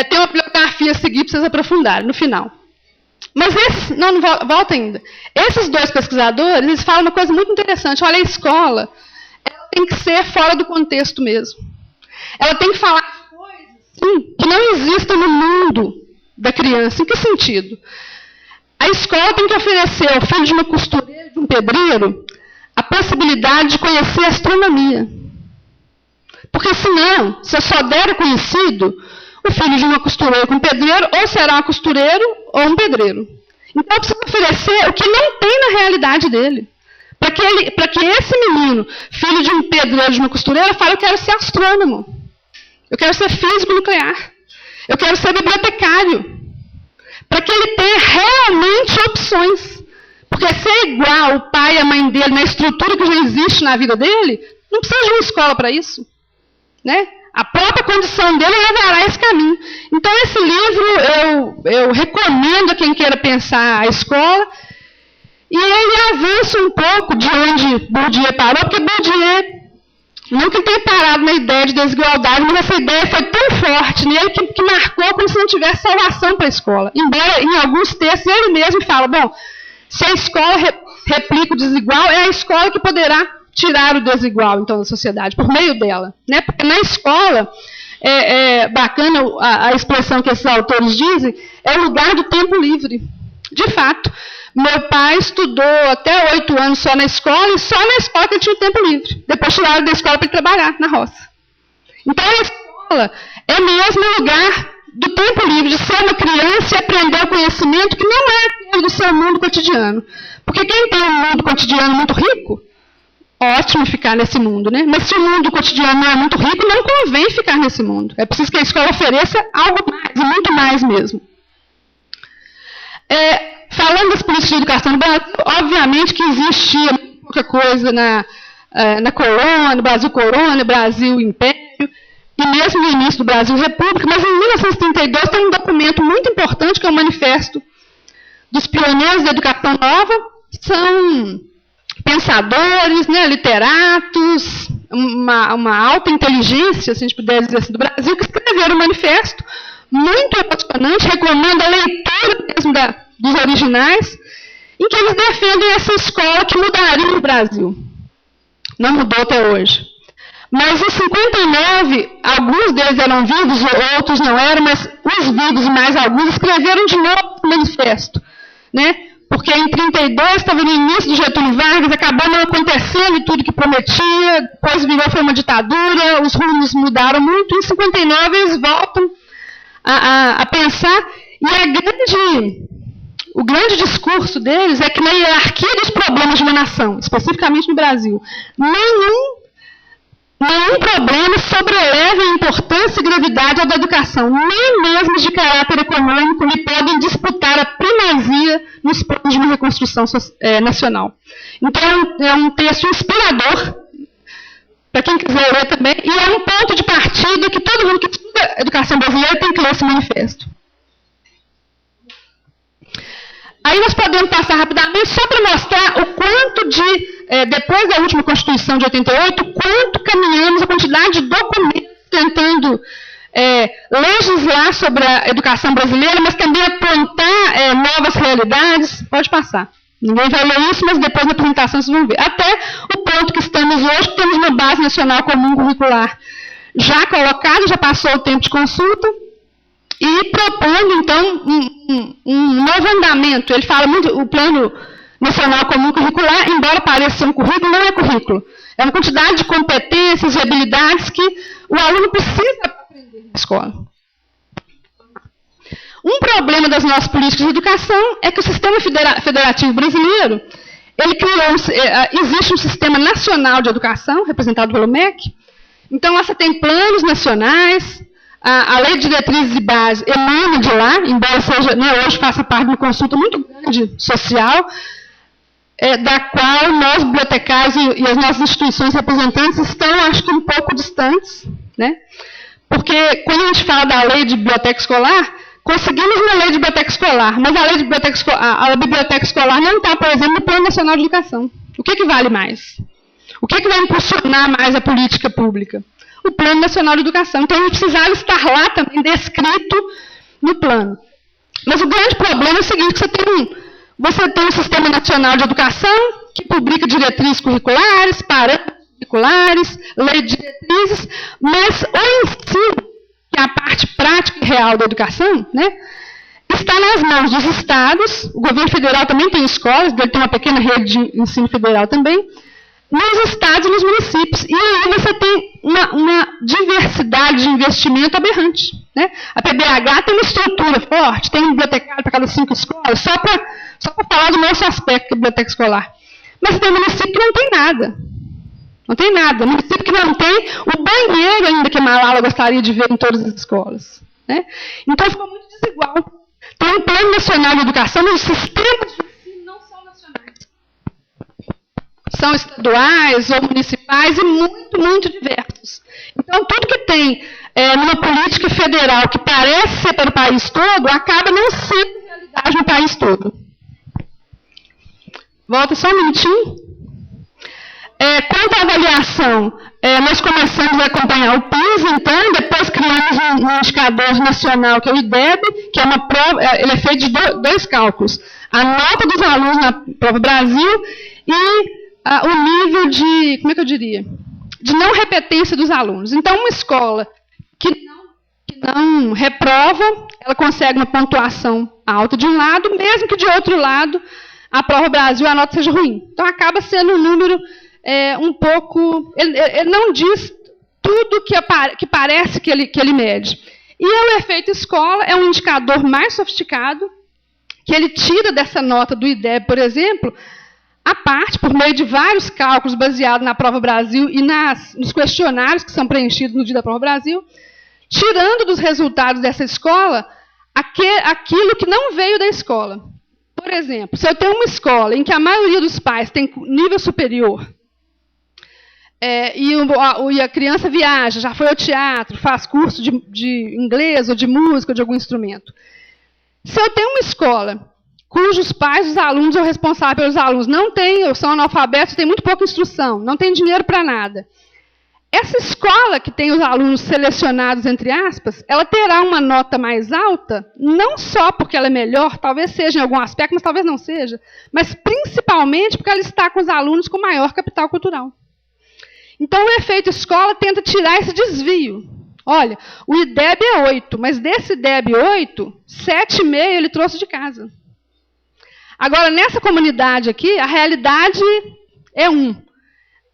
tem uma bibliografia a seguir para vocês aprofundarem no final. Mas não volta ainda. Esses dois pesquisadores, eles falam uma coisa muito interessante. Olha, a escola, ela tem que ser fora do contexto mesmo. Ela tem que falar coisas, sim, que não existam no mundo da criança. Em que sentido? A escola tem que oferecer ao filho de uma costureira, de um pedreiro, a possibilidade de conhecer a astronomia. Porque senão, se eu só der conhecido o filho de uma costureira com um pedreiro, ou será um costureiro ou um pedreiro. Então eu preciso oferecer o que não tem na realidade dele. Para que esse menino, filho de um pedreiro de uma costureira, fale: eu quero ser astrônomo. Eu quero ser físico nuclear. Eu quero ser bibliotecário. Para que ele tenha realmente opções. Porque ser igual o pai e a mãe dele na estrutura que já existe na vida dele, não precisa de uma escola para isso. Né? A própria condição dele levará a esse caminho. Então, esse livro eu recomendo a quem queira pensar a escola. E ele avança um pouco de onde Bourdieu parou, porque Bourdieu, não que ele tenha parado na ideia de desigualdade, mas essa ideia foi tão forte nele que marcou como se não tivesse salvação para a escola. Embora, em alguns textos, ele mesmo fala: bom, se a escola replica o desigual, é a escola que poderá tirar o desigual, então, da sociedade, por meio dela. Né? Porque na escola, é bacana a expressão que esses autores dizem, é o lugar do tempo livre. De fato, meu pai estudou até 8 anos só na escola, e só na escola que ele tinha tempo livre. Depois tiraram da escola para ele trabalhar na roça. Então, a escola é mesmo o lugar do tempo livre, de ser uma criança e aprender o conhecimento que não é aquele do seu mundo cotidiano. Porque quem tem um mundo cotidiano muito rico, ótimo ficar nesse mundo, né? Mas se o mundo cotidiano não é muito rico, não convém ficar nesse mundo. É preciso que a escola ofereça algo mais, e muito mais mesmo. Falando das políticas de educação no Brasil, obviamente que existia pouca coisa na colônia, no Brasil colônia, Brasil império, e mesmo no início do Brasil República, mas em 1932 tem um documento muito importante, que é o Manifesto dos Pioneiros da Educação Nova. São pensadores, né, literatos, uma alta inteligência, se a gente puder dizer assim, do Brasil, que escreveram um manifesto muito emocionante, recomendo a leitura mesmo dos originais, em que eles defendem essa escola que mudaria o Brasil. Não mudou até hoje. Mas em 59, alguns deles eram vivos, outros não eram, mas os vivos e mais alguns escreveram de novo o manifesto. Né? Porque em 32 estava no início do Getúlio Vargas, acabou não acontecendo tudo que prometia, depois foi uma ditadura, os rumos mudaram muito, em 59 eles voltam a pensar, e o grande discurso deles é que na hierarquia dos problemas de uma nação, especificamente no Brasil, nenhum problema sobreleva a importância e gravidade ao da educação, nem mesmo de caráter econômico, lhe podem disputar a primazia nos planos de uma reconstrução nacional. Então, é um texto inspirador, para quem quiser ler também, e é um ponto de partida que todo mundo que estuda educação brasileira tem que ler esse manifesto. Aí nós podemos passar rapidamente só para mostrar o quanto depois da última Constituição de 88, quanto caminhamos a quantidade de documentos tentando legislar sobre a educação brasileira, mas também apontar novas realidades. Pode passar. Ninguém vai ler isso, mas depois na apresentação vocês vão ver. Até o ponto que estamos hoje, que temos uma base nacional comum curricular já colocada, já passou o tempo de consulta, e propondo, então, um novo andamento. Ele fala muito, o Plano Nacional Comum Curricular, embora pareça ser um currículo, não é currículo. É uma quantidade de competências e habilidades que o aluno precisa aprender na escola. Um problema das nossas políticas de educação é que o sistema federativo brasileiro, ele existe um sistema nacional de educação, representado pelo MEC. Então, você tem planos nacionais. A Lei de Diretrizes e Bases emana de lá, embora seja, hoje faça parte de uma consulta muito grande social, da qual nós, bibliotecários e as nossas instituições representantes, estão, acho que, um pouco distantes. Né? Porque, quando a gente fala da Lei de Biblioteca Escolar, conseguimos uma Lei de Biblioteca Escolar, mas a Lei de a Biblioteca Escolar não está, por exemplo, no Plano Nacional de Educação. O que vale mais? O que vai impulsionar mais a política pública? O Plano Nacional de Educação. Então, a gente precisava estar lá também descrito no plano. Mas o grande problema é o seguinte, você tem um Sistema Nacional de Educação, que publica diretrizes curriculares, parâmetros curriculares, lei de diretrizes, mas o ensino, que é a parte prática e real da educação, né, está nas mãos dos estados. O governo federal também tem escolas, ele tem uma pequena rede de ensino federal também, nos estados e nos municípios. E aí você tem uma diversidade de investimento aberrante. Né? A PBH tem uma estrutura forte, tem um bibliotecário para cada 5 escolas, só para falar do nosso aspecto, que é a biblioteca escolar. Mas tem município que não tem nada. Não tem nada. Município que não tem o banheiro ainda que a Malala gostaria de ver em todas as escolas. Né? Então ficou muito desigual. Tem um Plano Nacional de Educação, mas os sistemas de ensino não são nacionais. São estaduais ou municipais e muito, muito diversos. Então, tudo que tem numa política federal que parece ser para o país todo, acaba não sendo realidade no país todo. Volta só um minutinho. Quanto à avaliação, nós começamos a acompanhar o PISA, então, depois criamos um indicador nacional, que é o IDEB, que é uma prova, ele é feito de 2 cálculos. A nota dos alunos na Prova Brasil e o nível de, como é que eu diria, de não repetência dos alunos. Então, uma escola que não reprova, ela consegue uma pontuação alta de um lado, mesmo que de outro lado, a Prova Brasil, a nota seja ruim. Então, acaba sendo um número um pouco... Ele não diz tudo que parece que ele mede. E o efeito escola é um indicador mais sofisticado, que ele tira dessa nota do IDEB, por exemplo, a parte, por meio de vários cálculos baseados na Prova Brasil e nos questionários que são preenchidos no dia da Prova Brasil, tirando dos resultados dessa escola aquilo que não veio da escola. Por exemplo, se eu tenho uma escola em que a maioria dos pais tem nível superior, e a criança viaja, já foi ao teatro, faz curso de inglês, ou de música, ou de algum instrumento. Se eu tenho uma escola cujos pais dos alunos ou responsáveis pelos alunos não têm, ou são analfabetos, têm muito pouca instrução, não tem dinheiro para nada. Essa escola que tem os alunos selecionados, entre aspas, ela terá uma nota mais alta, não só porque ela é melhor, talvez seja em algum aspecto, mas talvez não seja, mas principalmente porque ela está com os alunos com maior capital cultural. Então, o efeito escola tenta tirar esse desvio. Olha, o IDEB é 8, mas desse IDEB 8, 7,5 ele trouxe de casa. Agora, nessa comunidade aqui, a realidade é 1.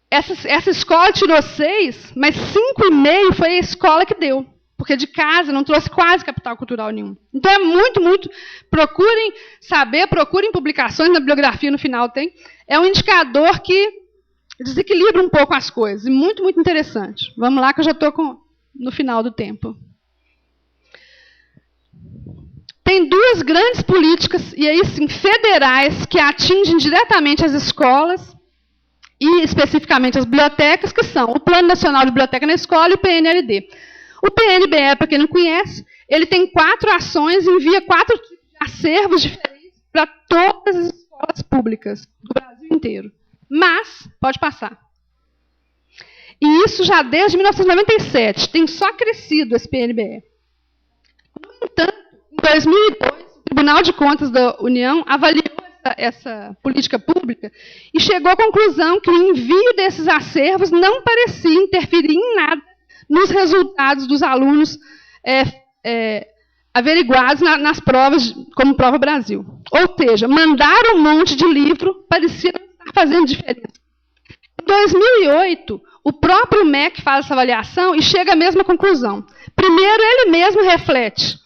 Essa escola tirou 6, mas 5,5 foi a escola que deu. Porque de casa não trouxe quase capital cultural nenhum. Então, é muito, muito... Procurem saber, procurem publicações, na bibliografia no final tem. É um indicador que desequilibra um pouco as coisas. E muito, muito interessante. Vamos lá, que eu já estou no final do tempo. Tem 2 grandes políticas, e aí sim, federais, que atingem diretamente as escolas e especificamente as bibliotecas, que são o Plano Nacional de Biblioteca na Escola e o PNLD. O PNBE, para quem não conhece, ele tem 4 ações e envia 4 acervos diferentes para todas as escolas públicas do Brasil inteiro. Mas, pode passar. E isso já desde 1997. Tem só crescido esse PNBE. No entanto, em 2002, o Tribunal de Contas da União avaliou essa política pública e chegou à conclusão que o envio desses acervos não parecia interferir em nada nos resultados dos alunos averiguados nas provas, como Prova Brasil. Ou seja, mandar um monte de livro parecia não estar fazendo diferença. Em 2008, o próprio MEC faz essa avaliação e chega à mesma conclusão. Primeiro, ele mesmo reflete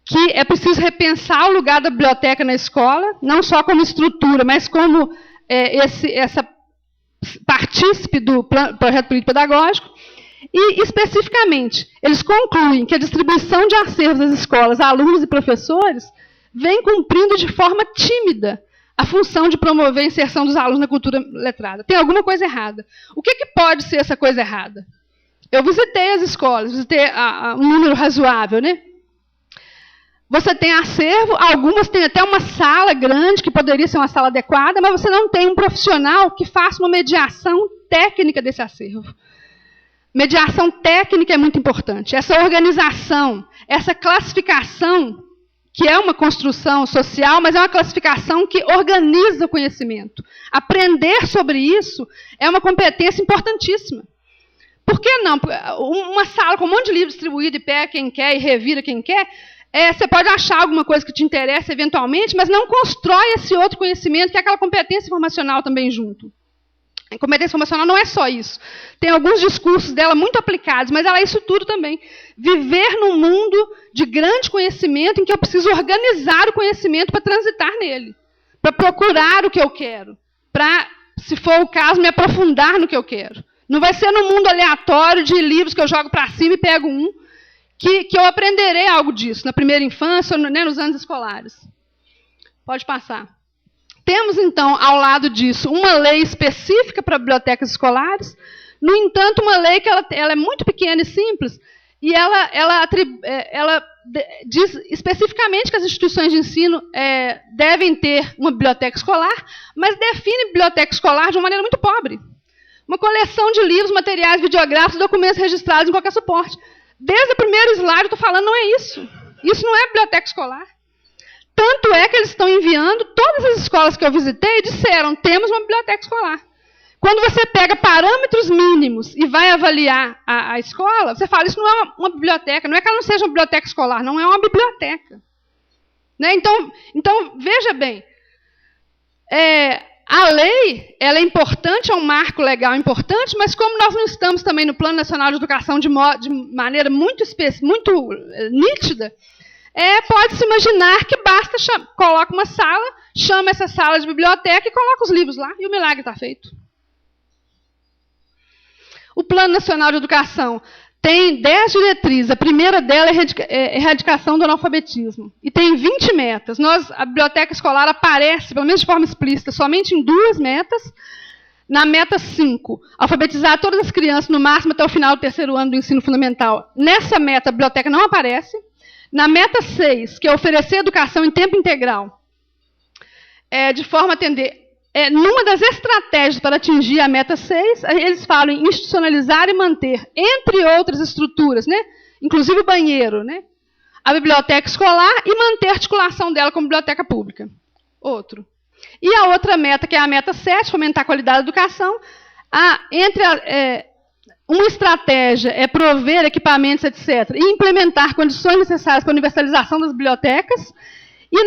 que é preciso repensar o lugar da biblioteca na escola, não só como estrutura, mas como essa partícipe do projeto político pedagógico. E, especificamente, eles concluem que a distribuição de acervos das escolas a alunos e professores vem cumprindo de forma tímida a função de promover a inserção dos alunos na cultura letrada. Tem alguma coisa errada. O que pode ser essa coisa errada? Eu visitei as escolas, visitei um número razoável, né? Você tem acervo, algumas têm até uma sala grande, que poderia ser uma sala adequada, mas você não tem um profissional que faça uma mediação técnica desse acervo. Mediação técnica é muito importante. Essa organização, essa classificação, que é uma construção social, mas é uma classificação que organiza o conhecimento. Aprender sobre isso é uma competência importantíssima. Por que não? Uma sala com um monte de livros distribuído e pega quem quer e revira quem quer, você pode achar alguma coisa que te interessa eventualmente, mas não constrói esse outro conhecimento, que é aquela competência informacional também junto. Competência informacional não é só isso. Tem alguns discursos dela muito aplicados, mas ela é isso tudo também. Viver num mundo de grande conhecimento em que eu preciso organizar o conhecimento para transitar nele, para procurar o que eu quero, para, se for o caso, me aprofundar no que eu quero. Não vai ser num mundo aleatório de livros que eu jogo para cima e pego um, que eu aprenderei algo disso na primeira infância ou, né, nos anos escolares. Pode passar. Temos, então, ao lado disso, uma lei específica para bibliotecas escolares. No entanto, uma lei que ela é muito pequena e simples, e ela diz especificamente que as instituições de ensino devem ter uma biblioteca escolar, mas define biblioteca escolar de uma maneira muito pobre. Uma coleção de livros, materiais, videográficos, documentos registrados em qualquer suporte. Desde o primeiro slide, eu estou falando, não é isso. Isso não é biblioteca escolar. Tanto é que eles estão enviando, todas as escolas que eu visitei disseram, temos uma biblioteca escolar. Quando você pega parâmetros mínimos e vai avaliar a escola, você fala, isso não é uma biblioteca, não é que ela não seja uma biblioteca escolar, não é uma biblioteca. Né? Então, veja bem, a lei ela é importante, é um marco legal importante, mas como nós não estamos também no Plano Nacional de Educação de maneira muito nítida, pode-se imaginar que basta, coloca uma sala, chama essa sala de biblioteca e coloca os livros lá, e o milagre está feito. O Plano Nacional de Educação tem 10 diretrizes. A primeira dela é erradicação do analfabetismo. E tem 20 metas. A biblioteca escolar aparece, pelo menos de forma explícita, somente em 2 metas. Na meta 5, alfabetizar todas as crianças no máximo até o final do 3º ano do ensino fundamental. Nessa meta, a biblioteca não aparece. Na meta 6, que é oferecer educação em tempo integral, de forma a atender... numa das estratégias para atingir a meta 6, eles falam em institucionalizar e manter, entre outras estruturas, né, inclusive o banheiro, né, a biblioteca escolar e manter a articulação dela com a biblioteca pública. Outro. E a outra meta, que é a meta 7, fomentar a qualidade da educação, uma estratégia é prover equipamentos, etc., e implementar condições necessárias para a universalização das bibliotecas. E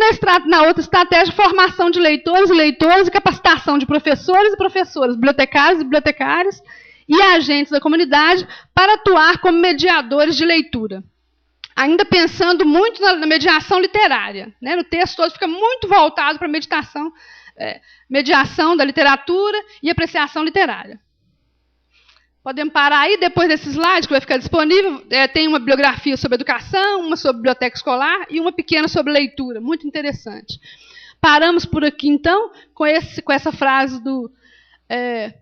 na outra estratégia, formação de leitores e leitoras e capacitação de professores e professoras, bibliotecários e bibliotecárias e agentes da comunidade para atuar como mediadores de leitura. Ainda pensando muito na mediação literária. Né? O texto todo fica muito voltado para a mediação da literatura e apreciação literária. Podemos parar aí, depois desse slide que vai ficar disponível, tem uma bibliografia sobre educação, uma sobre biblioteca escolar e uma pequena sobre leitura, muito interessante. Paramos por aqui, então, com essa frase do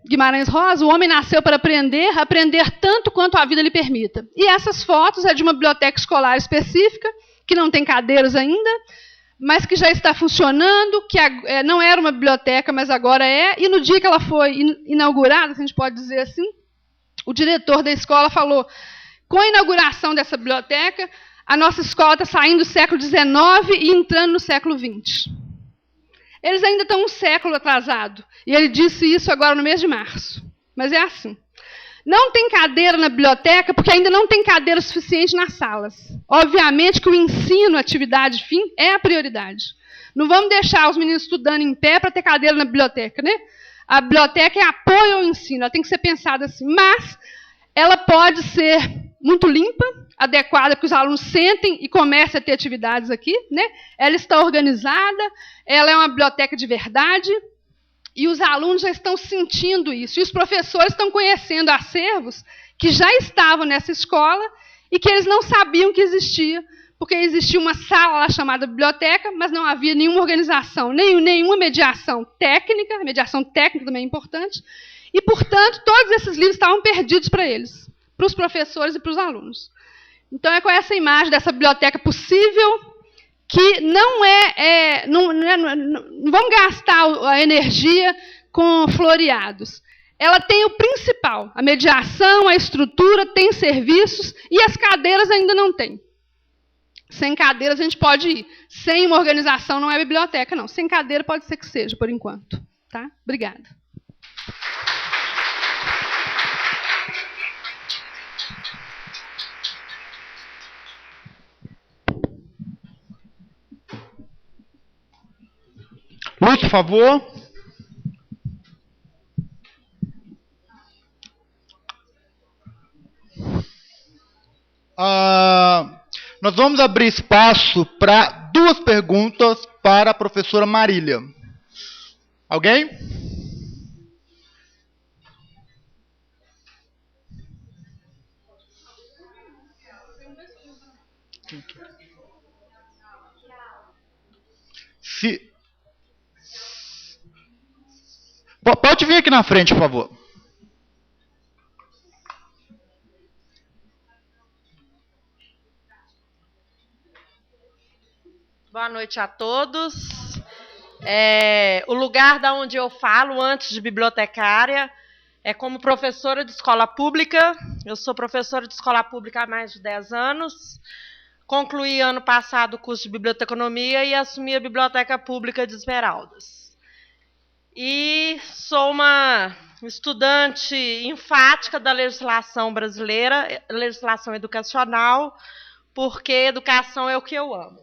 Guimarães Rosa, o homem nasceu para aprender tanto quanto a vida lhe permita. E essas fotos é de uma biblioteca escolar específica, que não tem cadeiras ainda, mas que já está funcionando, que não era uma biblioteca, mas agora é, e no dia que ela foi inaugurada, se a gente pode dizer assim, o diretor da escola falou, com a inauguração dessa biblioteca, a nossa escola está saindo do século XIX e entrando no século XX. Eles ainda estão um século atrasados. E ele disse isso agora no mês de março. Mas é assim. Não tem cadeira na biblioteca porque ainda não tem cadeira suficiente nas salas. Obviamente que o ensino, atividade fim, é a prioridade. Não vamos deixar os meninos estudando em pé para ter cadeira na biblioteca, né? A biblioteca é apoio ao ensino, ela tem que ser pensada assim, mas ela pode ser muito limpa, adequada, que os alunos sentem e comecem a ter atividades aqui, né? Ela está organizada, ela é uma biblioteca de verdade, e os alunos já estão sentindo isso, e os professores estão conhecendo acervos que já estavam nessa escola e que eles não sabiam que existia, porque existia uma sala lá chamada biblioteca, mas não havia nenhuma organização, nenhuma mediação técnica também é importante, e, portanto, todos esses livros estavam perdidos para eles, para os professores e para os alunos. Então, é com essa imagem dessa biblioteca possível, que não vamos gastar a energia com floreados. Ela tem o principal, a mediação, a estrutura, tem serviços, e as cadeiras ainda não tem. Sem cadeiras a gente pode ir. Sem uma organização não é biblioteca, não. Sem cadeira pode ser que seja, por enquanto. Tá? Obrigada.
Lúcio, por favor. Nós vamos abrir espaço para 2 perguntas para a professora Marília. Alguém? Pode vir aqui na frente, por favor.
Boa noite a todos. O lugar da onde eu falo antes de bibliotecária é como professora de escola pública. Eu sou professora de escola pública há mais de 10 anos. Concluí ano passado o curso de biblioteconomia e assumi a Biblioteca Pública de Esmeraldas. E sou uma estudante enfática da legislação brasileira, legislação educacional, porque educação é o que eu amo.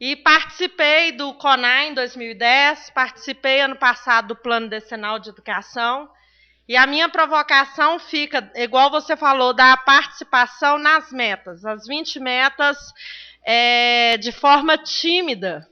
E participei do CONAI em 2010, participei ano passado do Plano Decenal de Educação, e a minha provocação fica, igual você falou, da participação nas metas, as 20 metas de forma tímida,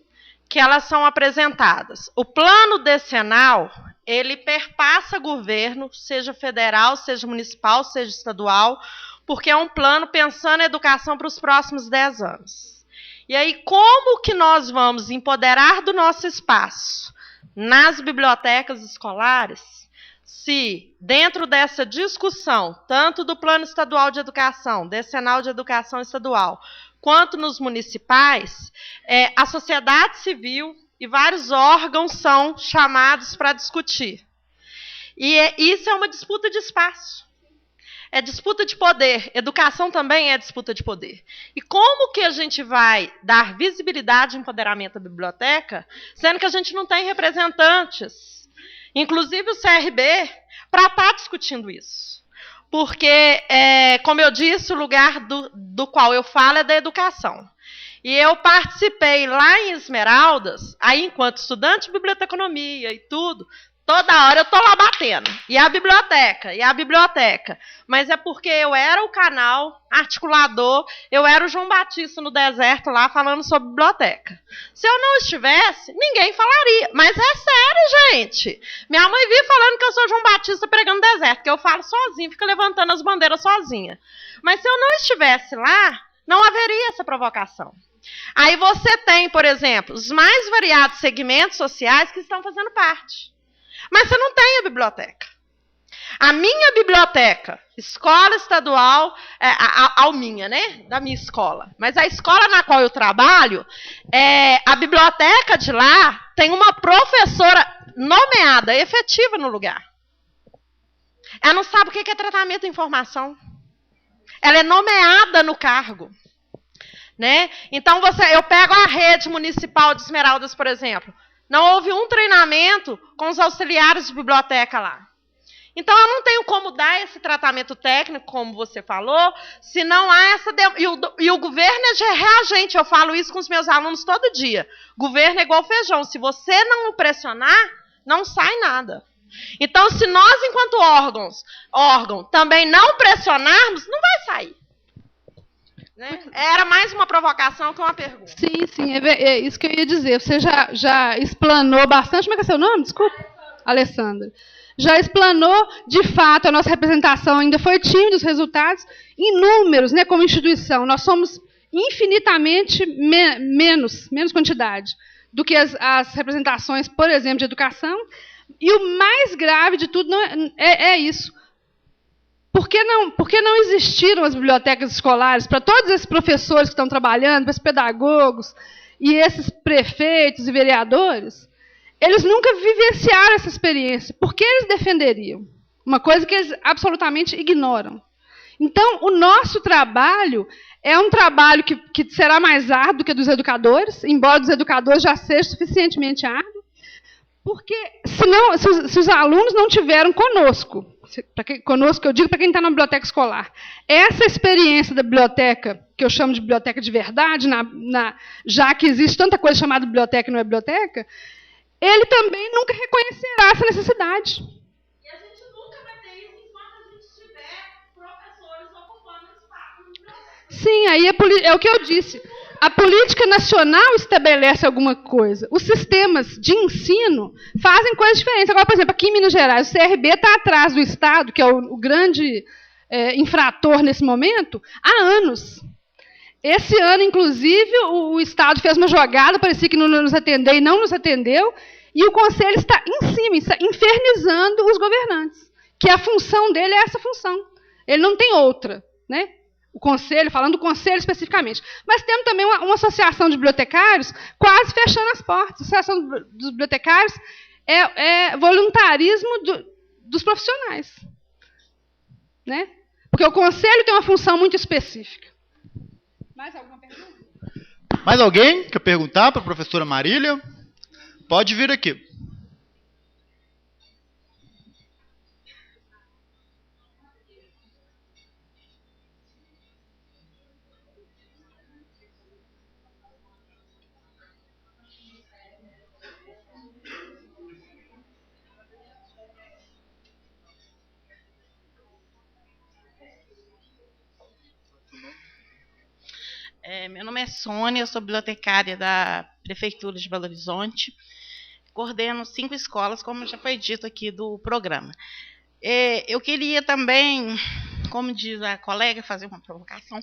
que elas são apresentadas. O Plano Decenal, ele perpassa governo, seja federal, seja municipal, seja estadual, porque é um plano pensando em educação para os próximos 10 anos. E aí, como que nós vamos empoderar do nosso espaço nas bibliotecas escolares, se dentro dessa discussão, tanto do Plano Estadual de Educação, Decenal de Educação Estadual, quanto nos municipais, a sociedade civil e vários órgãos são chamados para discutir. E isso é uma disputa de espaço. É disputa de poder. Educação também é disputa de poder. E como que a gente vai dar visibilidade e empoderamento à biblioteca, sendo que a gente não tem representantes, inclusive o CRB, para estar discutindo isso? Porque, como eu disse, o lugar do qual eu falo é da educação. E eu participei lá em Esmeraldas, aí enquanto estudante de biblioteconomia e tudo, toda hora eu estou lá batendo. E a biblioteca. Mas é porque eu era o canal articulador, eu era o João Batista no deserto lá falando sobre biblioteca. Se eu não estivesse, ninguém falaria. Mas é sério, gente. Minha mãe vive falando que eu sou João Batista pregando no deserto, que eu falo sozinho, fico levantando as bandeiras sozinha. Mas se eu não estivesse lá, não haveria essa provocação. Aí você tem, por exemplo, os mais variados segmentos sociais que estão fazendo parte. Mas você não tem a biblioteca. A minha biblioteca, escola estadual, Alminha, né? Da minha escola. Mas a escola na qual eu trabalho, a biblioteca de lá tem uma professora nomeada, efetiva no lugar. Ela não sabe o que é tratamento de informação. Ela é nomeada no cargo. Né? Então, eu pego a rede municipal de Esmeraldas, por exemplo. Não houve um treinamento com os auxiliares de biblioteca lá. Então, eu não tenho como dar esse tratamento técnico, como você falou, se não há essa... E o governo é reagente, eu falo isso com os meus alunos todo dia. Governo é igual feijão, se você não o pressionar, não sai nada. Então, se nós, enquanto órgão, também não pressionarmos, não vai sair. Né? Era mais uma provocação que uma pergunta.
Sim, é isso que eu ia dizer. Você já explanou bastante. Como é que é seu nome? Desculpa. Alessandra. Já explanou, de fato, a nossa representação ainda foi tímida, os resultados em números, né, como instituição. Nós somos infinitamente menos quantidade do que as representações, por exemplo, de educação. E o mais grave de tudo é isso. Por que não existiram as bibliotecas escolares para todos esses professores que estão trabalhando, para esses pedagogos e esses prefeitos e vereadores? Eles nunca vivenciaram essa experiência. Por que eles defenderiam? Uma coisa que eles absolutamente ignoram. Então, o nosso trabalho é um trabalho que será mais árduo do que dos educadores, embora dos educadores já seja suficientemente árduo, porque se os alunos não tiveram conosco, conosco, eu digo para quem está na biblioteca escolar, essa experiência da biblioteca, que eu chamo de biblioteca de verdade, já que existe tanta coisa chamada biblioteca e não é biblioteca, ele também nunca reconhecerá essa necessidade.
E a gente nunca vai ter isso enquanto a gente tiver professores ocupando espaço na biblioteca.
Sim, aí é o que eu disse. A política nacional estabelece alguma coisa. Os sistemas de ensino fazem coisas diferentes. Agora, por exemplo, aqui em Minas Gerais, o CRB está atrás do Estado, que é o grande infrator nesse momento, há anos. Esse ano, inclusive, o Estado fez uma jogada, parecia que não nos atendeu e não nos atendeu, e o Conselho está em cima, está infernizando os governantes, que a função dele é essa função. Ele não tem outra, né? O Conselho, falando do Conselho especificamente. Mas temos também uma associação de bibliotecários quase fechando as portas. A associação dos bibliotecários é voluntarismo dos profissionais. Né? Porque o Conselho tem uma função muito específica. Mais alguma pergunta?
Mais alguém quer perguntar para a professora Marília? Pode vir aqui.
Meu nome é Sônia, eu sou bibliotecária da Prefeitura de Belo Horizonte, coordeno 5 escolas, como já foi dito aqui do programa. Eu queria também, como diz a colega, fazer uma provocação,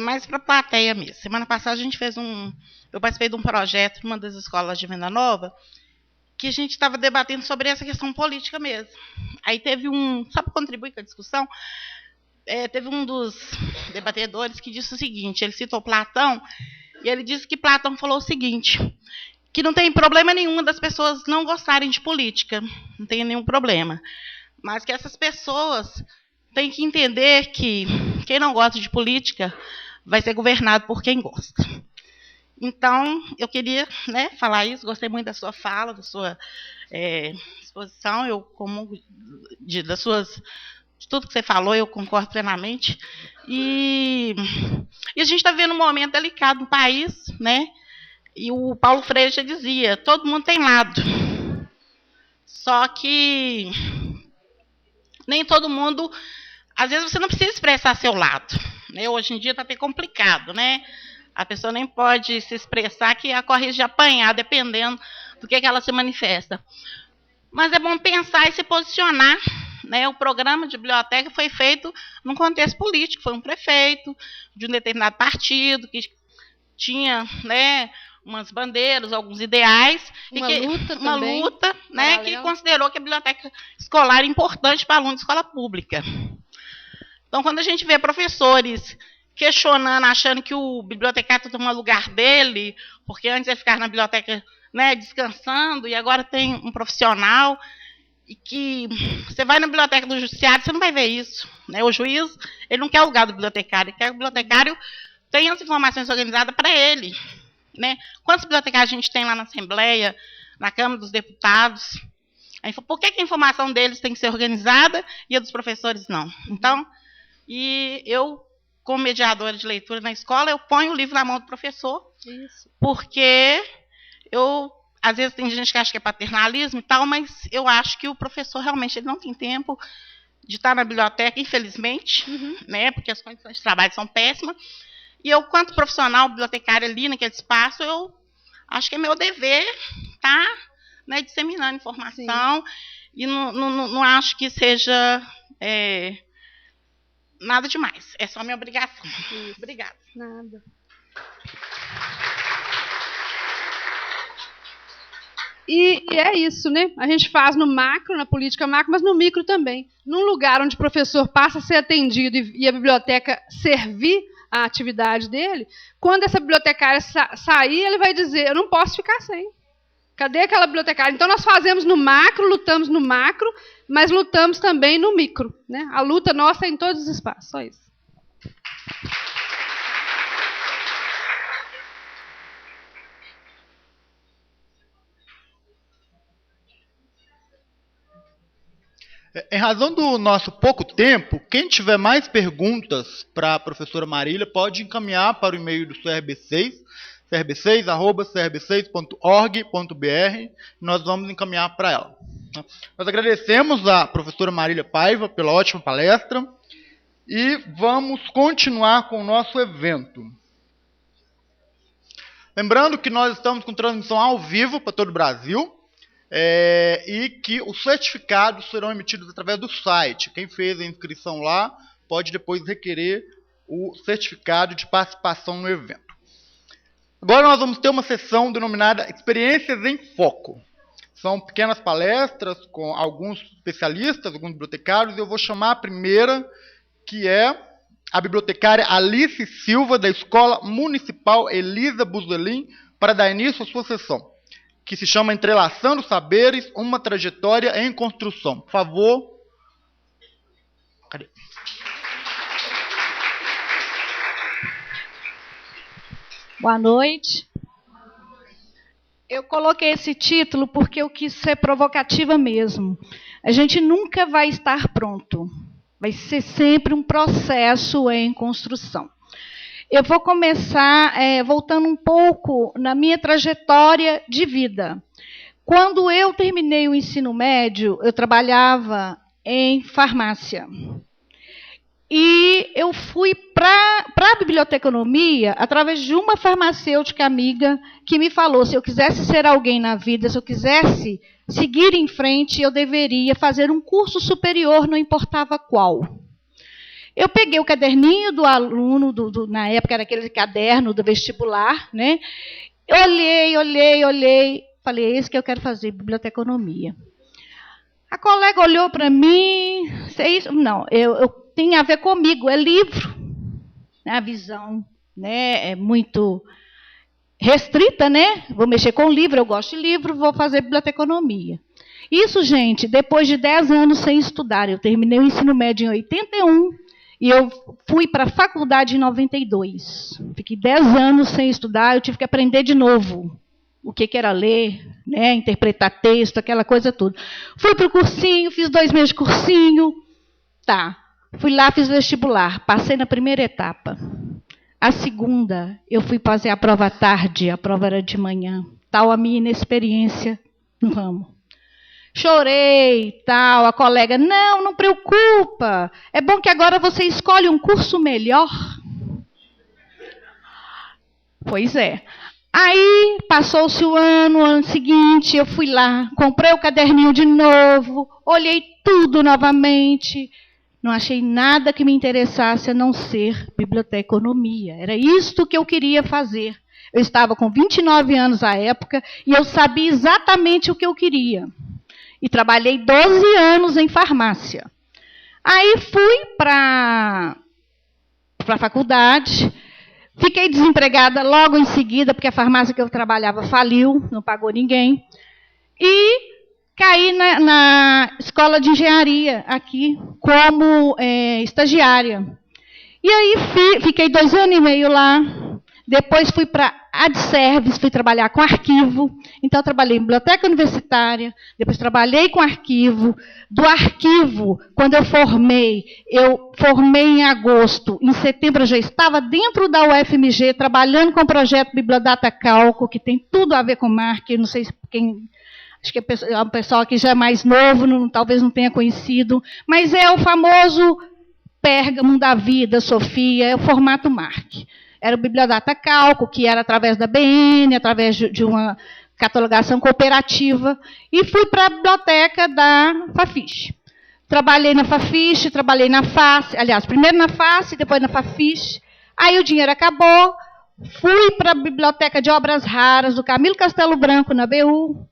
mais para a plateia mesmo. Semana passada eu participei de um projeto numa das escolas de Venda Nova, que a gente estava debatendo sobre essa questão política mesmo. Aí teve só para contribuir com a discussão, teve um dos debatedores que disse o seguinte, ele citou Platão, e ele disse que Platão falou o seguinte, que não tem problema nenhum das pessoas não gostarem de política, não tem nenhum problema, mas que essas pessoas têm que entender que quem não gosta de política vai ser governado por quem gosta. Então, eu queria, né, falar isso, gostei muito da sua fala, da sua exposição, eu comungo de tudo que você falou, eu concordo plenamente. E a gente está vivendo um momento delicado no país, né? E o Paulo Freire já dizia, todo mundo tem lado. Só que nem todo mundo... Às vezes você não precisa expressar seu lado. Né? Hoje em dia está até complicado, né? A pessoa nem pode se expressar que corre risco de apanhar, dependendo do que ela se manifesta. Mas é bom pensar e se posicionar. Né, o programa de biblioteca foi feito num contexto político, foi um prefeito de um determinado partido que tinha, né, umas bandeiras, alguns ideais, uma luta, né, que considerou que a biblioteca escolar era importante para aluno de escola pública. Então, quando a gente vê professores questionando, achando que o bibliotecário está tomando lugar dele, porque antes ele ficava na biblioteca, né, descansando, e agora tem um profissional... E que você vai na biblioteca do judiciário, você não vai ver isso. Né? O juiz, ele não quer o lugar do bibliotecário, ele quer que o bibliotecário tenha as informações organizadas para ele. Né? Quantos bibliotecários a gente tem lá na Assembleia, na Câmara dos Deputados? Por que a informação deles tem que ser organizada e a dos professores não? Então, e eu, como mediadora de leitura na escola, eu ponho o livro na mão do professor, porque às vezes tem gente que acha que é paternalismo e tal, mas eu acho que o professor realmente ele não tem tempo de estar na biblioteca, infelizmente, né, porque as condições de trabalho são péssimas. E eu, quanto profissional bibliotecário ali naquele espaço, eu acho que é meu dever estar, né, disseminando informação. Sim. E não acho que seja nada demais. É só minha obrigação. Isso. Obrigada.
Nada. E é isso, né? A gente faz no macro, na política macro, mas no micro também. Num lugar onde o professor passa a ser atendido e a biblioteca servir a atividade dele, quando essa bibliotecária sair, ele vai dizer, eu não posso ficar sem. Cadê aquela bibliotecária? Então, nós fazemos no macro, lutamos no macro, mas lutamos também no micro. Né? A luta nossa é em todos os espaços, só isso.
Em razão do nosso pouco tempo, quem tiver mais perguntas para a professora Marília pode encaminhar para o e-mail do CRB6, crb6@crb6.org.br, nós vamos encaminhar para ela. Nós agradecemos a professora Marília Paiva pela ótima palestra e vamos continuar com o nosso evento. Lembrando que nós estamos com transmissão ao vivo para todo o Brasil e que os certificados serão emitidos através do site. Quem fez a inscrição lá pode depois requerer o certificado de participação no evento. Agora nós vamos ter uma sessão denominada Experiências em Foco. São pequenas palestras com alguns especialistas, alguns bibliotecários, e eu vou chamar a primeira, que é a bibliotecária Alice Silva, da Escola Municipal Elisa Buzelin, para dar início à sua sessão, que se chama Entrelaçando Saberes, uma trajetória em construção. Por favor. Cadê?
Boa noite. Eu coloquei esse título porque eu quis ser provocativa mesmo. A gente nunca vai estar pronto. Vai ser sempre um processo em construção. Eu vou começar voltando um pouco na minha trajetória de vida. Quando eu terminei o ensino médio, eu trabalhava em farmácia. E eu fui para a biblioteconomia através de uma farmacêutica amiga que me falou, se eu quisesse ser alguém na vida, se eu quisesse seguir em frente, eu deveria fazer um curso superior, não importava qual. Eu peguei o caderninho do aluno, na época era aquele caderno do vestibular, né? Olhei, falei, é isso que eu quero fazer, biblioteconomia. A colega olhou para mim, não, tem a ver comigo, é livro. A visão, né, é muito restrita, né? Vou mexer com livro, eu gosto de livro, vou fazer biblioteconomia. Isso, gente, depois de 10 anos sem estudar. Eu terminei o ensino médio em 81 e eu fui para a faculdade em 92. Fiquei 10 anos sem estudar, eu tive que aprender de novo o que era ler, né, interpretar texto, aquela coisa toda. Fui para o cursinho, fiz 2 meses de cursinho, tá. Fui lá, fiz vestibular, passei na primeira etapa. A segunda, eu fui fazer a prova à tarde, a prova era de manhã. Tal a minha inexperiência no ramo. Chorei, tal, a colega, não preocupa. É bom que agora você escolhe um curso melhor. Pois é. Aí, passou-se o ano seguinte, eu fui lá, comprei o caderninho de novo, olhei tudo novamente. Não achei nada que me interessasse a não ser biblioteconomia. Era isto que eu queria fazer. Eu estava com 29 anos à época e eu sabia exatamente o que eu queria. E trabalhei 12 anos em farmácia. Aí fui para a faculdade, fiquei desempregada logo em seguida, porque a farmácia que eu trabalhava faliu, não pagou ninguém. E caí na escola de engenharia aqui, como estagiária. E aí fiquei 2 anos e meio lá. Depois fui para a AdService, fui trabalhar com arquivo. Então, eu trabalhei em biblioteca universitária, depois trabalhei com arquivo. Do arquivo, quando eu formei em agosto. Em setembro, eu já estava dentro da UFMG, trabalhando com o projeto Bibliodata Calco, que tem tudo a ver com marketing. Não sei quem... Acho que é um pessoal que já é mais novo, talvez não tenha conhecido. Mas é o famoso Pérgamo da vida, Sofia, é o formato MARC. Era o Bibliodata Calco, que era através da BN, através de uma catalogação cooperativa. E fui para a biblioteca da Fafiche. Trabalhei na Fafiche, trabalhei na FACE. Aliás, primeiro na FACE, depois na Fafiche. Aí o dinheiro acabou. Fui para a Biblioteca de Obras Raras, do Camilo Castelo Branco, na BU.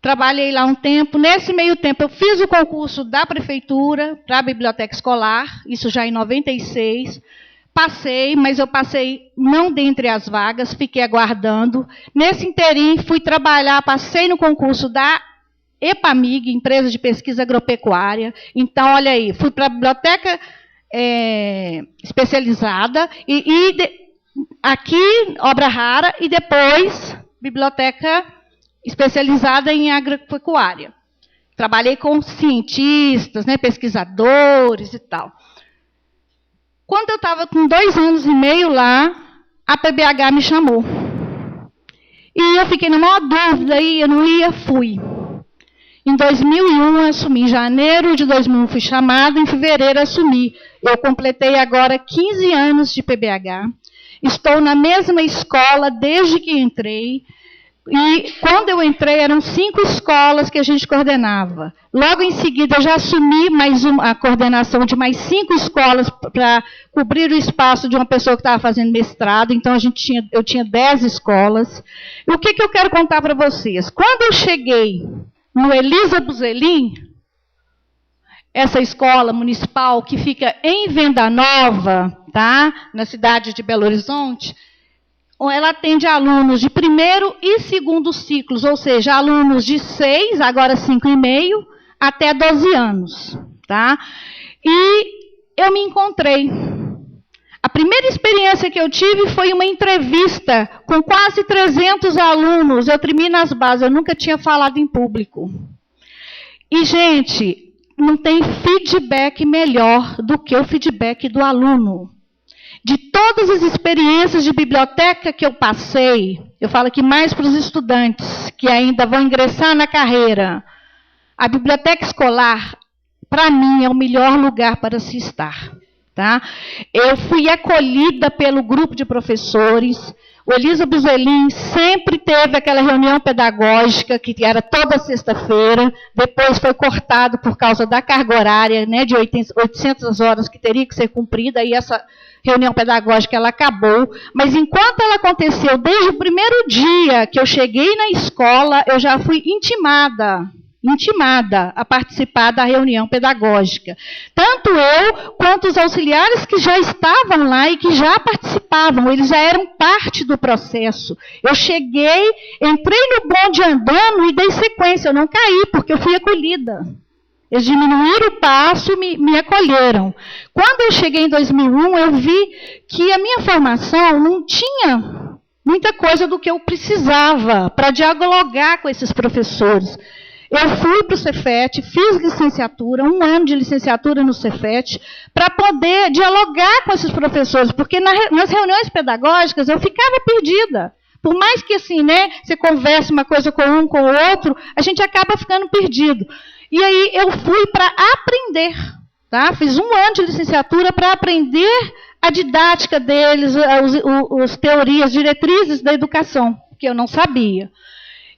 Trabalhei lá um tempo. Nesse meio tempo, eu fiz o concurso da prefeitura para a biblioteca escolar, isso já em 96. Passei, mas eu passei não dentre as vagas, fiquei aguardando. Nesse interim, fui trabalhar, passei no concurso da EPAMIG, Empresa de Pesquisa Agropecuária. Então, olha aí, fui para a biblioteca especializada, aqui, obra rara, e depois, biblioteca especializada em agropecuária. Trabalhei com cientistas, né, pesquisadores e tal. Quando eu estava com 2 anos e meio lá, a PBH me chamou. E eu fiquei na maior dúvida, ia, não ia, fui. Em 2001 eu assumi, em janeiro de 2001 fui chamada, em fevereiro assumi. Eu completei agora 15 anos de PBH. Estou na mesma escola desde que entrei. E quando eu entrei, eram 5 escolas que a gente coordenava. Logo em seguida, eu já assumi a coordenação de mais 5 escolas para cobrir o espaço de uma pessoa que estava fazendo mestrado. Então, eu tinha 10 escolas. E o que eu quero contar para vocês? Quando eu cheguei no Elisa Buzelin, essa escola municipal que fica em Venda Nova, tá? Na cidade de Belo Horizonte, ela atende alunos de primeiro e segundo ciclos, ou seja, alunos de 6, agora 5,5, até 12 anos. Tá? E eu me encontrei. A primeira experiência que eu tive foi uma entrevista com quase 300 alunos. Eu tremi nas bases, eu nunca tinha falado em público. E, gente, não tem feedback melhor do que o feedback do aluno. De todas as experiências de biblioteca que eu passei, eu falo aqui mais para os estudantes que ainda vão ingressar na carreira, a biblioteca escolar, para mim, é o melhor lugar para se estar. Tá? Eu fui acolhida pelo grupo de professores. O Elisa Buzelin sempre teve aquela reunião pedagógica, que era toda sexta-feira, depois foi cortado por causa da carga horária, né, de 800 horas que teria que ser cumprida, e essa reunião pedagógica ela acabou. Mas enquanto ela aconteceu, desde o primeiro dia que eu cheguei na escola, eu já fui intimada a participar da reunião pedagógica. Tanto eu quanto os auxiliares que já estavam lá e que já participavam, eles já eram parte do processo. Eu cheguei, entrei no bonde andando e dei sequência, eu não caí, porque eu fui acolhida. Eles diminuíram o passo, me acolheram. Quando eu cheguei em 2001, eu vi que a minha formação não tinha muita coisa do que eu precisava para dialogar com esses professores. Eu fui para o Cefet, fiz licenciatura, 1 ano de licenciatura no Cefet, para poder dialogar com esses professores, porque nas reuniões pedagógicas eu ficava perdida. Por mais que assim, né, você converse uma coisa com um, com o outro, a gente acaba ficando perdido. E aí eu fui para aprender, tá? Fiz 1 ano de licenciatura para aprender a didática deles, as teorias, diretrizes da educação, que eu não sabia.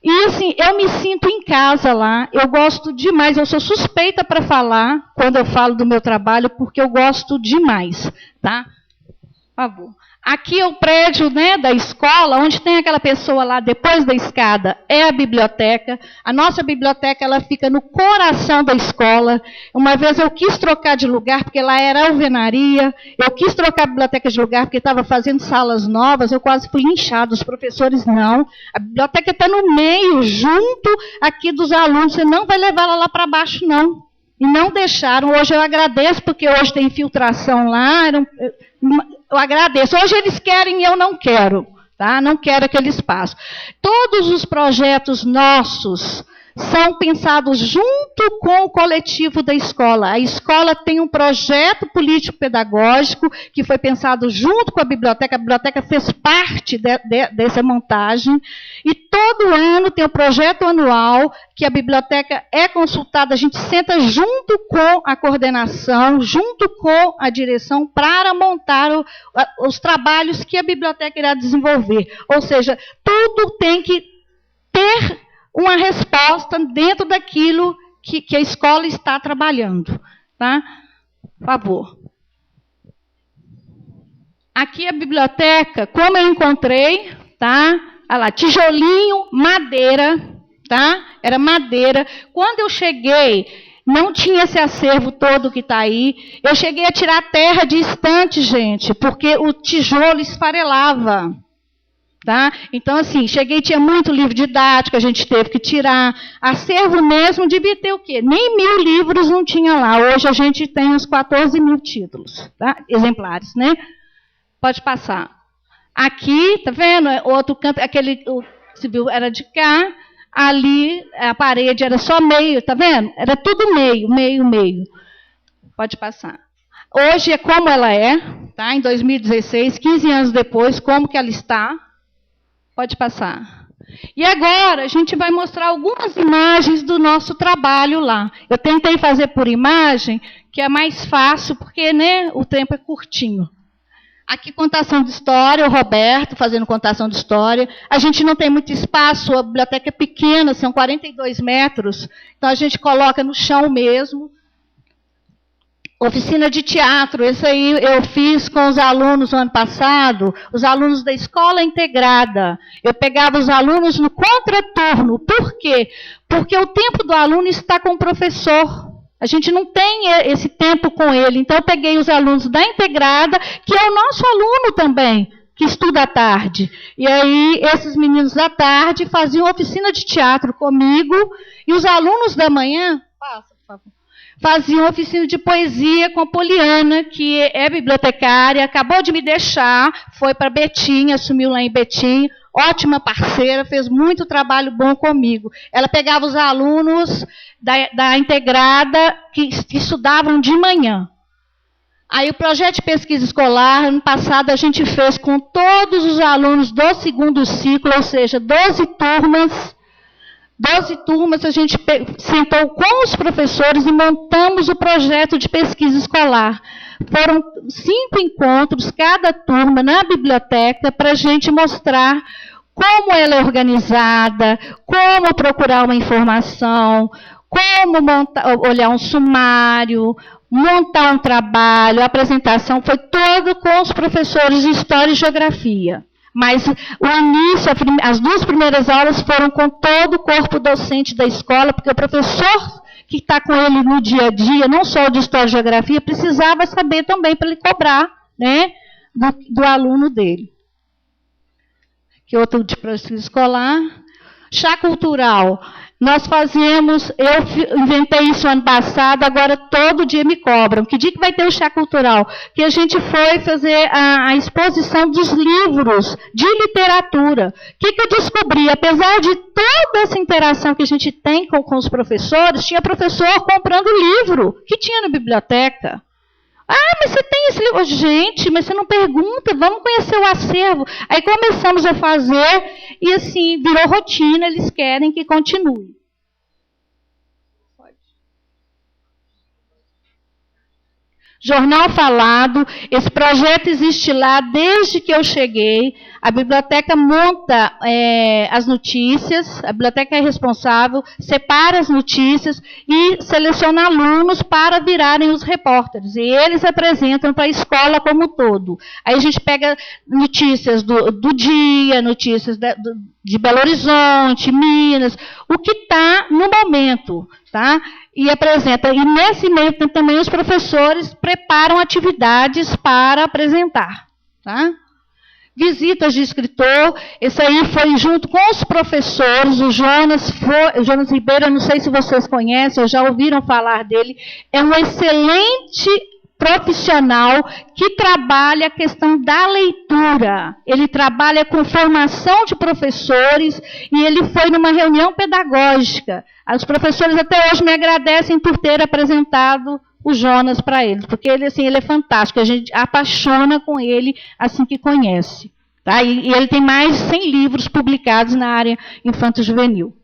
E assim, eu me sinto em casa lá, eu gosto demais, eu sou suspeita para falar quando eu falo do meu trabalho, porque eu gosto demais, tá? Por favor. Aqui é o prédio, né, da escola, onde tem aquela pessoa lá depois da escada, é a biblioteca. A nossa biblioteca ela fica no coração da escola. Uma vez eu quis trocar de lugar, porque lá era alvenaria. Eu quis trocar a biblioteca de lugar, porque estava fazendo salas novas. Eu quase fui linchada, os professores não. A biblioteca está no meio, junto aqui dos alunos. Você não vai levar ela lá para baixo, não. E não deixaram. Hoje eu agradeço, porque hoje tem infiltração lá. Eu agradeço. Hoje eles querem e eu não quero. Tá? Não quero aquele espaço. Todos os projetos nossos são pensados junto com o coletivo da escola. A escola tem um projeto político-pedagógico que foi pensado junto com a biblioteca fez parte dessa montagem, e todo ano tem um projeto anual que a biblioteca é consultada, a gente senta junto com a coordenação, junto com a direção, para montar os trabalhos que a biblioteca irá desenvolver. Ou seja, tudo tem que ter uma resposta dentro daquilo que a escola está trabalhando. Tá? Por favor. Aqui a biblioteca, como eu encontrei, tá? Olha lá, tijolinho, madeira, tá? Era madeira. Quando eu cheguei, não tinha esse acervo todo que está aí. Eu cheguei a tirar terra de estante, gente, porque o tijolo esfarelava. Tá? Então, assim, cheguei, tinha muito livro didático, a gente teve que tirar. Acervo mesmo devia ter o quê? Nem 1000 livros não tinha lá. Hoje a gente tem uns 14 mil títulos, tá? Exemplares, né? Pode passar. Aqui, tá vendo? Outro canto, você viu, era de cá. Ali, a parede era só meio, tá vendo? Era tudo meio. Pode passar. Hoje é como ela é, tá? Em 2016, 15 anos depois, como que ela está. Pode passar. E agora a gente vai mostrar algumas imagens do nosso trabalho lá. Eu tentei fazer por imagem, que é mais fácil, porque, né, o tempo é curtinho. Aqui, contação de história, o Roberto fazendo contação de história. A gente não tem muito espaço, a biblioteca é pequena, são 42 metros, então a gente coloca no chão mesmo. Oficina de teatro, esse aí eu fiz com os alunos no ano passado, os alunos da escola integrada. Eu pegava os alunos no contraturno. Por quê? Porque o tempo do aluno está com o professor. A gente não tem esse tempo com ele. Então, eu peguei os alunos da integrada, que é o nosso aluno também, que estuda à tarde. E aí, esses meninos da tarde faziam oficina de teatro comigo, e os alunos da manhã, passa, por favor, faziam oficina de poesia com a Poliana, que é bibliotecária, acabou de me deixar, foi para Betim, assumiu lá em Betim, ótima parceira, fez muito trabalho bom comigo. Ela pegava os alunos da integrada que estudavam de manhã. Aí o projeto de pesquisa escolar, ano passado, a gente fez com todos os alunos do segundo ciclo, ou seja, 12 turmas. 12 turmas, a gente sentou com os professores e montamos o projeto de pesquisa escolar. Foram 5 encontros, cada turma, na biblioteca, para a gente mostrar como ela é organizada, como procurar uma informação, como olhar um sumário, montar um trabalho, a apresentação foi todo com os professores de História e Geografia. Mas o início, as 2 primeiras aulas foram com todo o corpo docente da escola, porque o professor que está com ele no dia a dia, não só de História e Geografia, precisava saber também para ele cobrar, né, do aluno dele. Que outro de pesquisa escolar. Chá cultural. Nós fazíamos, eu inventei isso ano passado, agora todo dia me cobram. Que dia que vai ter o chá cultural? Que a gente foi fazer a exposição dos livros de literatura. O que eu descobri? Apesar de toda essa interação que a gente tem com os professores, tinha professor comprando livro que tinha na biblioteca. Ah, mas você tem esse livro? Gente, mas você não pergunta, vamos conhecer o acervo. Aí começamos a fazer e assim, virou rotina, eles querem que continue. Pode. Jornal Falado, esse projeto existe lá desde que eu cheguei. A biblioteca monta as notícias, a biblioteca é responsável, separa as notícias e seleciona alunos para virarem os repórteres. E eles apresentam para a escola como um todo. Aí a gente pega notícias do dia, notícias de Belo Horizonte, Minas, o que está no momento, tá? E apresenta. E nesse meio tempo também os professores preparam atividades para apresentar, tá? Visitas de escritor, esse aí foi junto com os professores, o Jonas Ribeiro, eu não sei se vocês conhecem ou já ouviram falar dele, é um excelente profissional que trabalha a questão da leitura. Ele trabalha com formação de professores e ele foi numa reunião pedagógica. Os professores até hoje me agradecem por ter apresentado o Jonas para eles, porque ele, assim, ele é fantástico, a gente apaixona com ele assim que conhece. Tá? E ele tem mais de 100 livros publicados na área infanto-juvenil.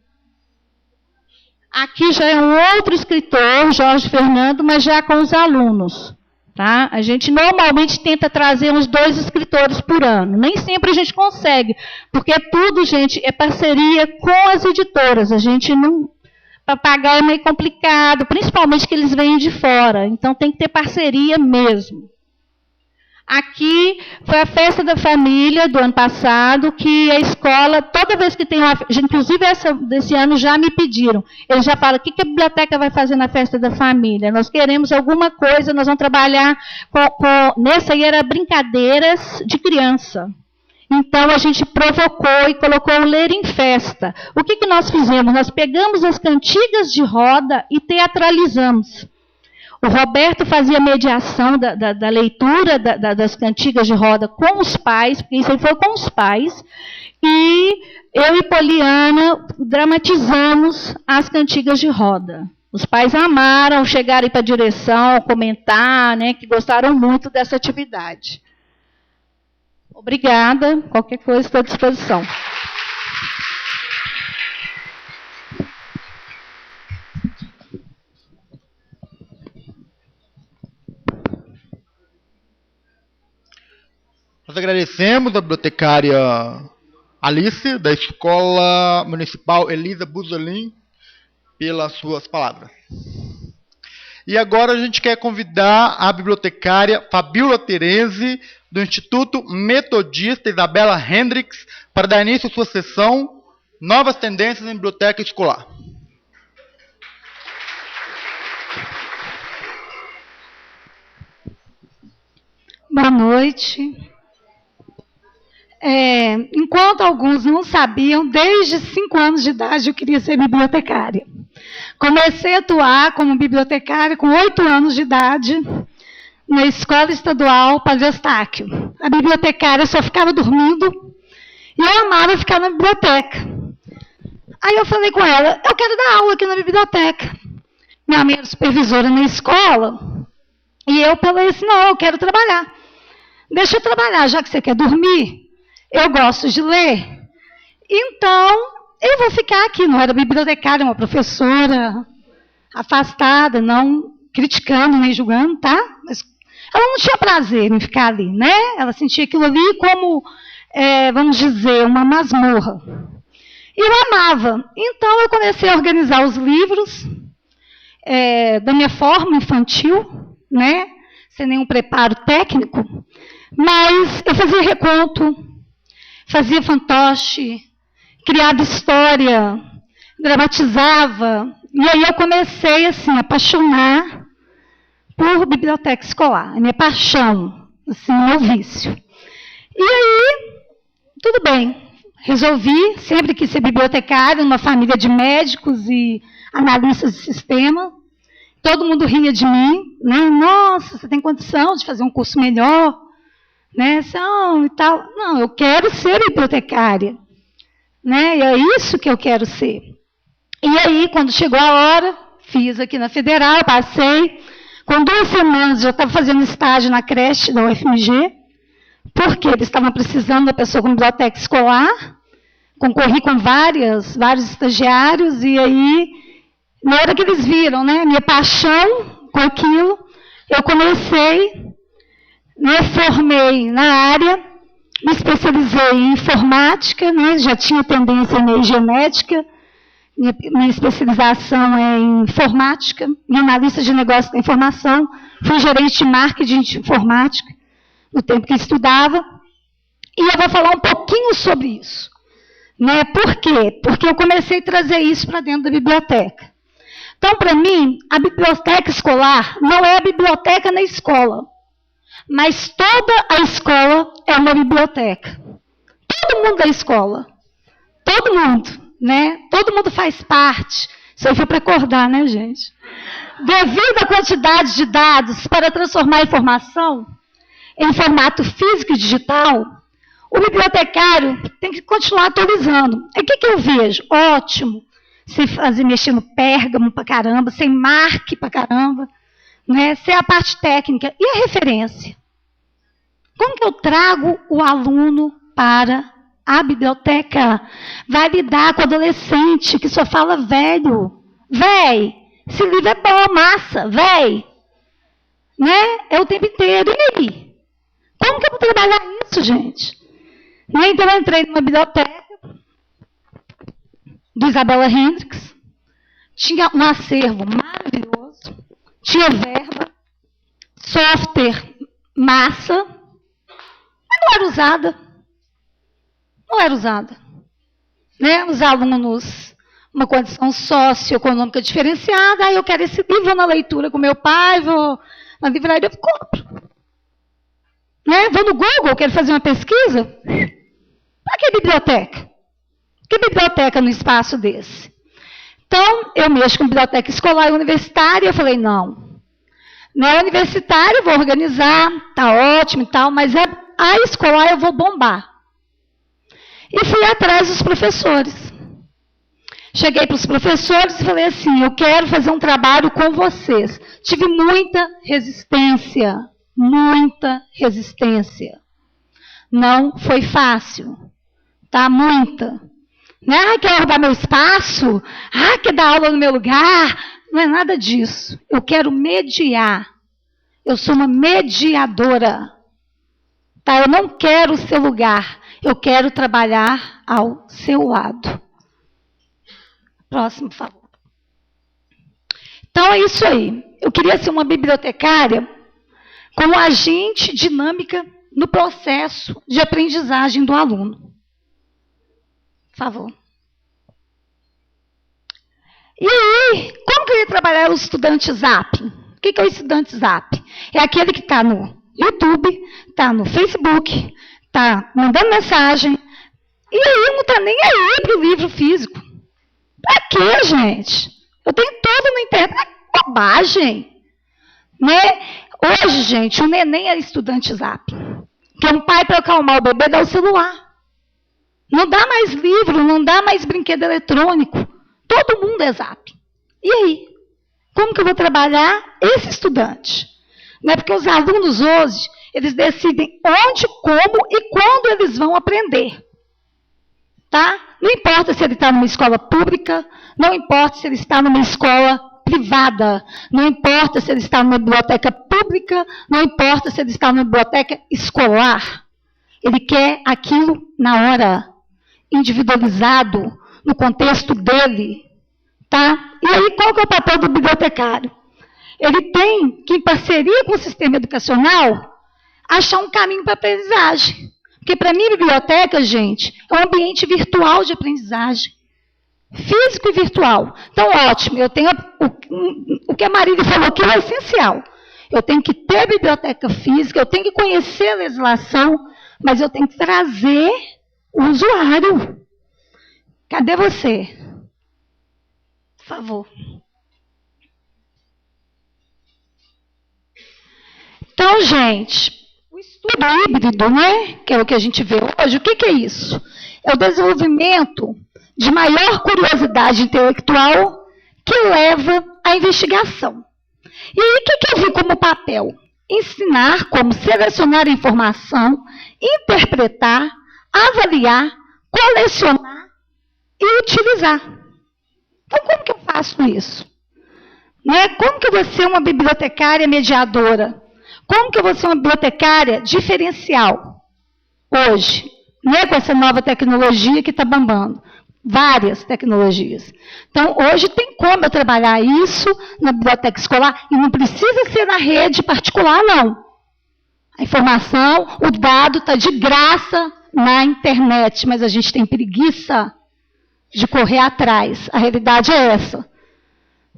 Aqui já é um outro escritor, Jorge Fernando, mas já com os alunos. Tá? A gente normalmente tenta trazer uns 2 escritores por ano. Nem sempre a gente consegue, porque tudo, gente, é parceria com as editoras. A gente não... Para pagar é meio complicado, principalmente que eles vêm de fora. Então, tem que ter parceria mesmo. Aqui foi a festa da família do ano passado, que a escola, toda vez que tem uma... Inclusive, desse ano já me pediram. Eles já falam, o que a biblioteca vai fazer na festa da família? Nós queremos alguma coisa, nós vamos trabalhar nessa aí era brincadeiras de criança. Então, a gente provocou e colocou o Ler em Festa. O que nós fizemos? Nós pegamos as cantigas de roda e teatralizamos. O Roberto fazia mediação da leitura das cantigas de roda com os pais, porque isso aí foi com os pais, e eu e Poliana dramatizamos as cantigas de roda. Os pais amaram, chegaram para a direção, comentar, né, que gostaram muito dessa atividade. Obrigada. Qualquer coisa, estou à disposição.
Nós agradecemos a bibliotecária Alice, da Escola Municipal Elisa Busolin, pelas suas palavras. E agora a gente quer convidar a bibliotecária Fabíola Terese, do Instituto Metodista Isabela Hendricks, para dar início à sua sessão Novas Tendências em Biblioteca Escolar.
Boa noite. Enquanto alguns não sabiam, desde 5 anos de idade eu queria ser bibliotecária. Comecei a atuar como bibliotecária com 8 anos de idade na Escola Estadual Padre Eustáquio. A bibliotecária só ficava dormindo e eu amava ficar na biblioteca. Aí eu falei com ela, eu quero dar aula aqui na biblioteca. Minha mãe era supervisora na escola e eu falei assim, não, eu quero trabalhar. Deixa eu trabalhar, já que você quer dormir, eu gosto de ler, então eu vou ficar aqui. Não era bibliotecária, uma professora afastada, não criticando nem julgando, tá? Mas ela não tinha prazer em ficar ali, né? Ela sentia aquilo ali como, vamos dizer, uma masmorra. E eu amava. Então eu comecei a organizar os livros da minha forma infantil, né? Sem nenhum preparo técnico, mas eu fazia reconto, fazia fantoche, criava história, dramatizava, e aí eu comecei assim, a apaixonar por biblioteca escolar, a minha paixão, assim, meu vício. E aí, tudo bem, resolvi, sempre quis ser bibliotecária, numa família de médicos e analistas de sistema. Todo mundo ria de mim, né? Nossa, você tem condição de fazer um curso melhor, né? E tal. Não, eu quero ser bibliotecária, né? E é isso que eu quero ser. E aí, quando chegou a hora, fiz aqui na Federal, passei. Com 2 semanas, eu estava fazendo estágio na creche da UFMG, porque eles estavam precisando da pessoa com biblioteca escolar. Concorri com vários estagiários, e aí, na hora que eles viram, né, minha paixão com aquilo, eu comecei, né, formei na área, me especializei em informática, né, já tinha tendência em genética, minha especialização é em informática, em analista de negócio da informação, fui gerente de marketing de informática, no tempo que estudava, e eu vou falar um pouquinho sobre isso. Né? Por quê? Porque eu comecei a trazer isso para dentro da biblioteca. Então, para mim, a biblioteca escolar não é a biblioteca na escola, mas toda a escola é uma biblioteca. Todo mundo da escola. Todo mundo, né? Todo mundo faz parte. Isso aí foi para acordar, né, gente? Devido à quantidade de dados para transformar a informação em formato físico e digital, o bibliotecário tem que continuar atualizando. E o que eu vejo? Ótimo. Sem fazer mexer no pérgamo pra caramba, sem marque pra caramba, né? Sem a parte técnica. E a referência? Como que eu trago o aluno para a biblioteca? Vai lidar com o adolescente que só fala velho. Véi, esse livro é bom, massa, véi. Né? É o tempo inteiro. E aí? Como que eu vou trabalhar isso, gente? Né? Então eu entrei numa biblioteca do Isabela Hendricks, tinha um acervo maravilhoso, tinha verba, software, massa, mas não era usada. Não era usada. Né? Os alunos, uma condição socioeconômica diferenciada, aí eu quero esse livro, vou na leitura com meu pai, vou na livraria, eu compro. Né? Vou no Google, quero fazer uma pesquisa. Para que biblioteca? Que biblioteca no espaço desse? Então, eu mexo com biblioteca escolar e universitária, eu falei, não. Na universitária eu vou organizar, tá ótimo e tal, mas a escolar eu vou bombar. E fui atrás dos professores. Cheguei para os professores e falei assim, eu quero fazer um trabalho com vocês. Tive muita resistência, muita resistência. Não foi fácil, tá? Muita. Né? Quer roubar meu espaço? Quer dar aula no meu lugar? Não é nada disso. Eu quero mediar. Eu sou uma mediadora. Tá? Eu não quero o seu lugar, eu quero trabalhar ao seu lado. Próximo, por favor. Então, é isso aí. Eu queria ser uma bibliotecária como agente dinâmica no processo de aprendizagem do aluno. Por favor. E aí, como que eu ia trabalhar o estudante Zap? O que é o estudante Zap? É aquele que está no YouTube, está no Facebook, está mandando mensagem, e aí não está nem aí para o livro físico. Para quê, gente? Eu tenho tudo na internet. É bobagem. Né? Hoje, gente, o neném é estudante Zap. Que um pai, para acalmar o bebê, dá o celular. Não dá mais livro, não dá mais brinquedo eletrônico. Todo mundo é Zap. E aí? Como que eu vou trabalhar esse estudante? Não é porque os alunos hoje, eles decidem onde, como e quando eles vão aprender. Tá? Não importa se ele está numa escola pública, não importa se ele está numa escola privada, não importa se ele está numa biblioteca pública, não importa se ele está numa biblioteca escolar. Ele quer aquilo na hora, individualizado, no contexto dele. Tá? E aí, qual que é o papel do bibliotecário? Ele tem que, em parceria com o sistema educacional, achar um caminho para a aprendizagem. Porque, para mim, biblioteca, gente, é um ambiente virtual de aprendizagem. Físico e virtual. Então, ótimo, eu tenho o que a Marília falou aqui é essencial. Eu tenho que ter biblioteca física, eu tenho que conhecer a legislação, mas eu tenho que trazer o usuário. Cadê você? Por favor. Então, gente, o estudo híbrido, né, que é o que a gente vê hoje, o que é isso? É o desenvolvimento de maior curiosidade intelectual que leva à investigação. E aí, o que eu vi como papel? Ensinar como selecionar a informação, interpretar, avaliar, colecionar e utilizar. Então, como que eu faço isso? Né? Como que eu vou ser uma bibliotecária mediadora? Como que eu vou ser uma bibliotecária diferencial hoje? Né? Com essa nova tecnologia que está bombando. Várias tecnologias. Então, hoje tem como eu trabalhar isso na biblioteca escolar e não precisa ser na rede particular, não. A informação, o dado está de graça na internet, mas a gente tem preguiça de correr atrás. A realidade é essa.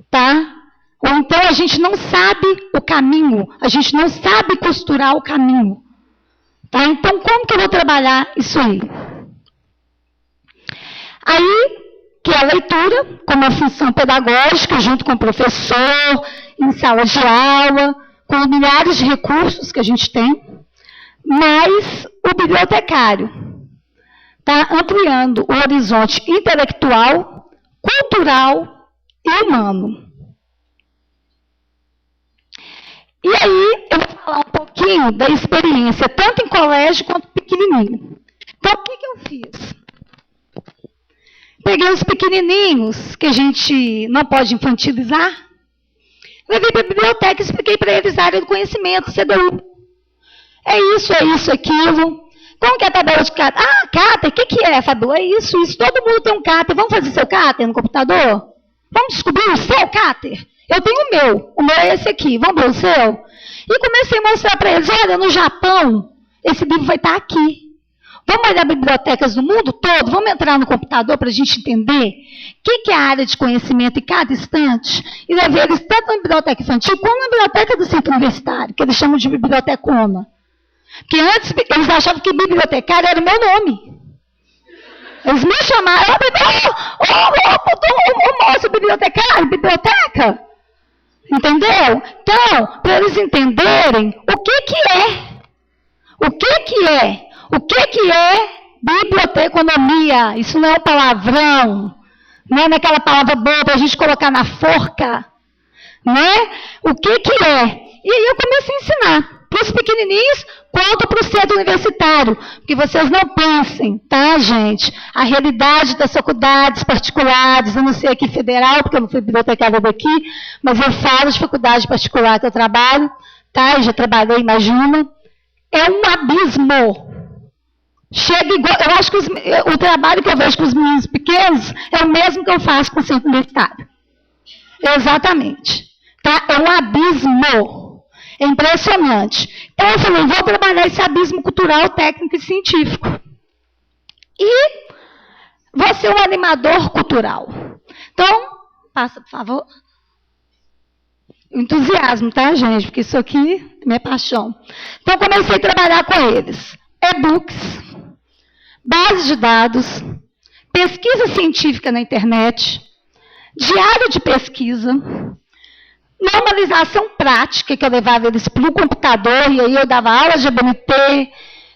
Tá? Ou então a gente não sabe o caminho, a gente não sabe costurar o caminho. Tá? Então, como que eu vou trabalhar isso aí? Aí, que é a leitura, como uma função pedagógica, junto com o professor, em sala de aula, com milhares de recursos que a gente tem, mas o bibliotecário está ampliando o horizonte intelectual, cultural e humano. E aí, eu vou falar um pouquinho da experiência, tanto em colégio quanto pequenininho. Então, o que eu fiz? Peguei os pequenininhos, que a gente não pode infantilizar, levei para a biblioteca e expliquei para eles a área do conhecimento, CDU. É isso, aquilo. Como que é a tabela de cáter? Ah, cáter, o que é, Fabio? É isso. Todo mundo tem um cáter. Vamos fazer seu cáter no computador? Vamos descobrir o seu cáter? Eu tenho o meu é esse aqui, vamos ver o seu? E comecei a mostrar para eles, olha, no Japão, esse livro vai estar aqui. Vamos olhar bibliotecas do mundo todo, vamos entrar no computador para a gente entender o que é a área de conhecimento em cada instante, e levar eles tanto na biblioteca infantil como na biblioteca do centro universitário, que eles chamam de bibliotecona. Porque antes eles achavam que bibliotecário era o meu nome. Eles me chamaram, moço, bibliotecário, biblioteca. Entendeu? Então, para eles entenderem o que é. O que é biblioteconomia? Isso não é um palavrão. Não é aquela palavra boa para a gente colocar na forca. Né? O que é? E aí eu comecei a ensinar. Para os pequenininhos, quanto para o centro universitário. Porque vocês não pensem, tá, gente? A realidade das faculdades particulares, eu não sei aqui federal, porque eu não fui bibliotecária daqui, mas eu falo de faculdade particular que eu trabalho, tá? Eu já trabalhei, imagina. É um abismo. Chega igual, eu acho que o trabalho que eu vejo com os meninos pequenos é o mesmo que eu faço com o centro universitário. Exatamente. Tá? É um abismo. É impressionante. Então eu falei, vou trabalhar esse abismo cultural, técnico e científico. E vou ser um animador cultural. Então, passa, por favor. Entusiasmo, tá, gente? Porque isso aqui é minha paixão. Então, comecei a trabalhar com eles. E-books, base de dados, pesquisa científica na internet, diário de pesquisa, normalização prática, que eu levava eles para o computador, e aí eu dava aula de ABNT.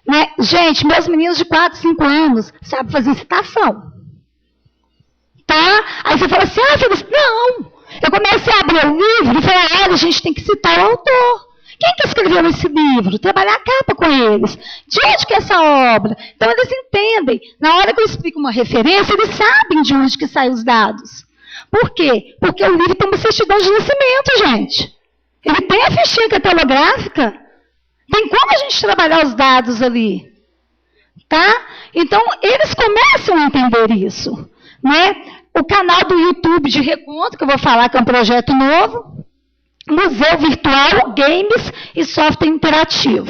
Né? Gente, meus meninos de 4, 5 anos sabem fazer citação. Tá? Aí você fala assim, Feliz, não. Eu comecei a abrir o livro e falei, olha, a gente tem que citar o autor. Quem que escreveu esse livro? Trabalhar a capa com eles. De onde que é essa obra? Então eles entendem. Na hora que eu explico uma referência, eles sabem de onde que saem os dados. Por quê? Porque o livro tem uma certidão de nascimento, gente. Ele tem a fichinha catalográfica. Tem como a gente trabalhar os dados ali. Tá? Então, eles começam a entender isso. Né? O canal do YouTube de Reconto, que eu vou falar que é um projeto novo. Museu virtual, games e software interativo.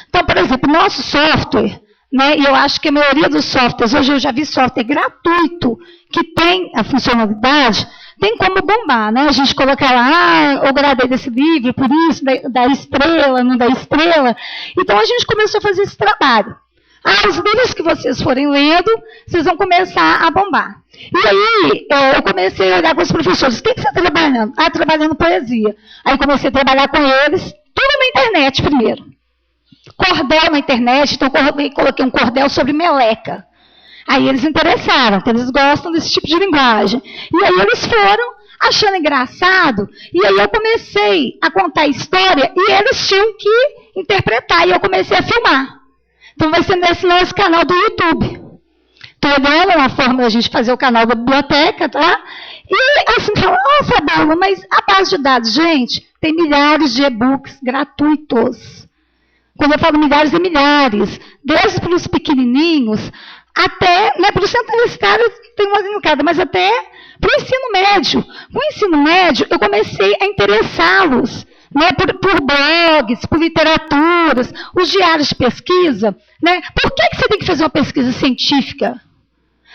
Então, por exemplo, nosso software, né, e eu acho que a maioria dos softwares, hoje eu já vi software gratuito, que tem a funcionalidade, tem como bombar, né? A gente coloca lá, eu gravei desse livro, por isso, da estrela, não da estrela. Então, a gente começou a fazer esse trabalho. Os livros que vocês forem lendo, vocês vão começar a bombar. E aí, eu comecei a olhar com os professores. O que você está trabalhando? Trabalhando poesia. Aí comecei a trabalhar com eles, tudo na internet primeiro. Cordel na internet, então coloquei um cordel sobre meleca. Aí eles interessaram, porque eles gostam desse tipo de linguagem. E aí eles foram achando engraçado, e aí eu comecei a contar a história, e eles tinham que interpretar, e eu comecei a filmar. Então vai ser nesse nosso canal do YouTube. Estou olhando uma forma da gente fazer o canal da biblioteca, tá? E assim, fala, Fabiola, mas a base de dados, gente, tem milhares de e-books gratuitos. Quando eu falo milhares, é milhares. Desde para os pequenininhos, até, né, para o centro universitário tem uma linkada, mas até para o ensino médio. Com o ensino médio, eu comecei a interessá-los. Né, por blogs, por literaturas, os diários de pesquisa. Né? Por que você tem que fazer uma pesquisa científica?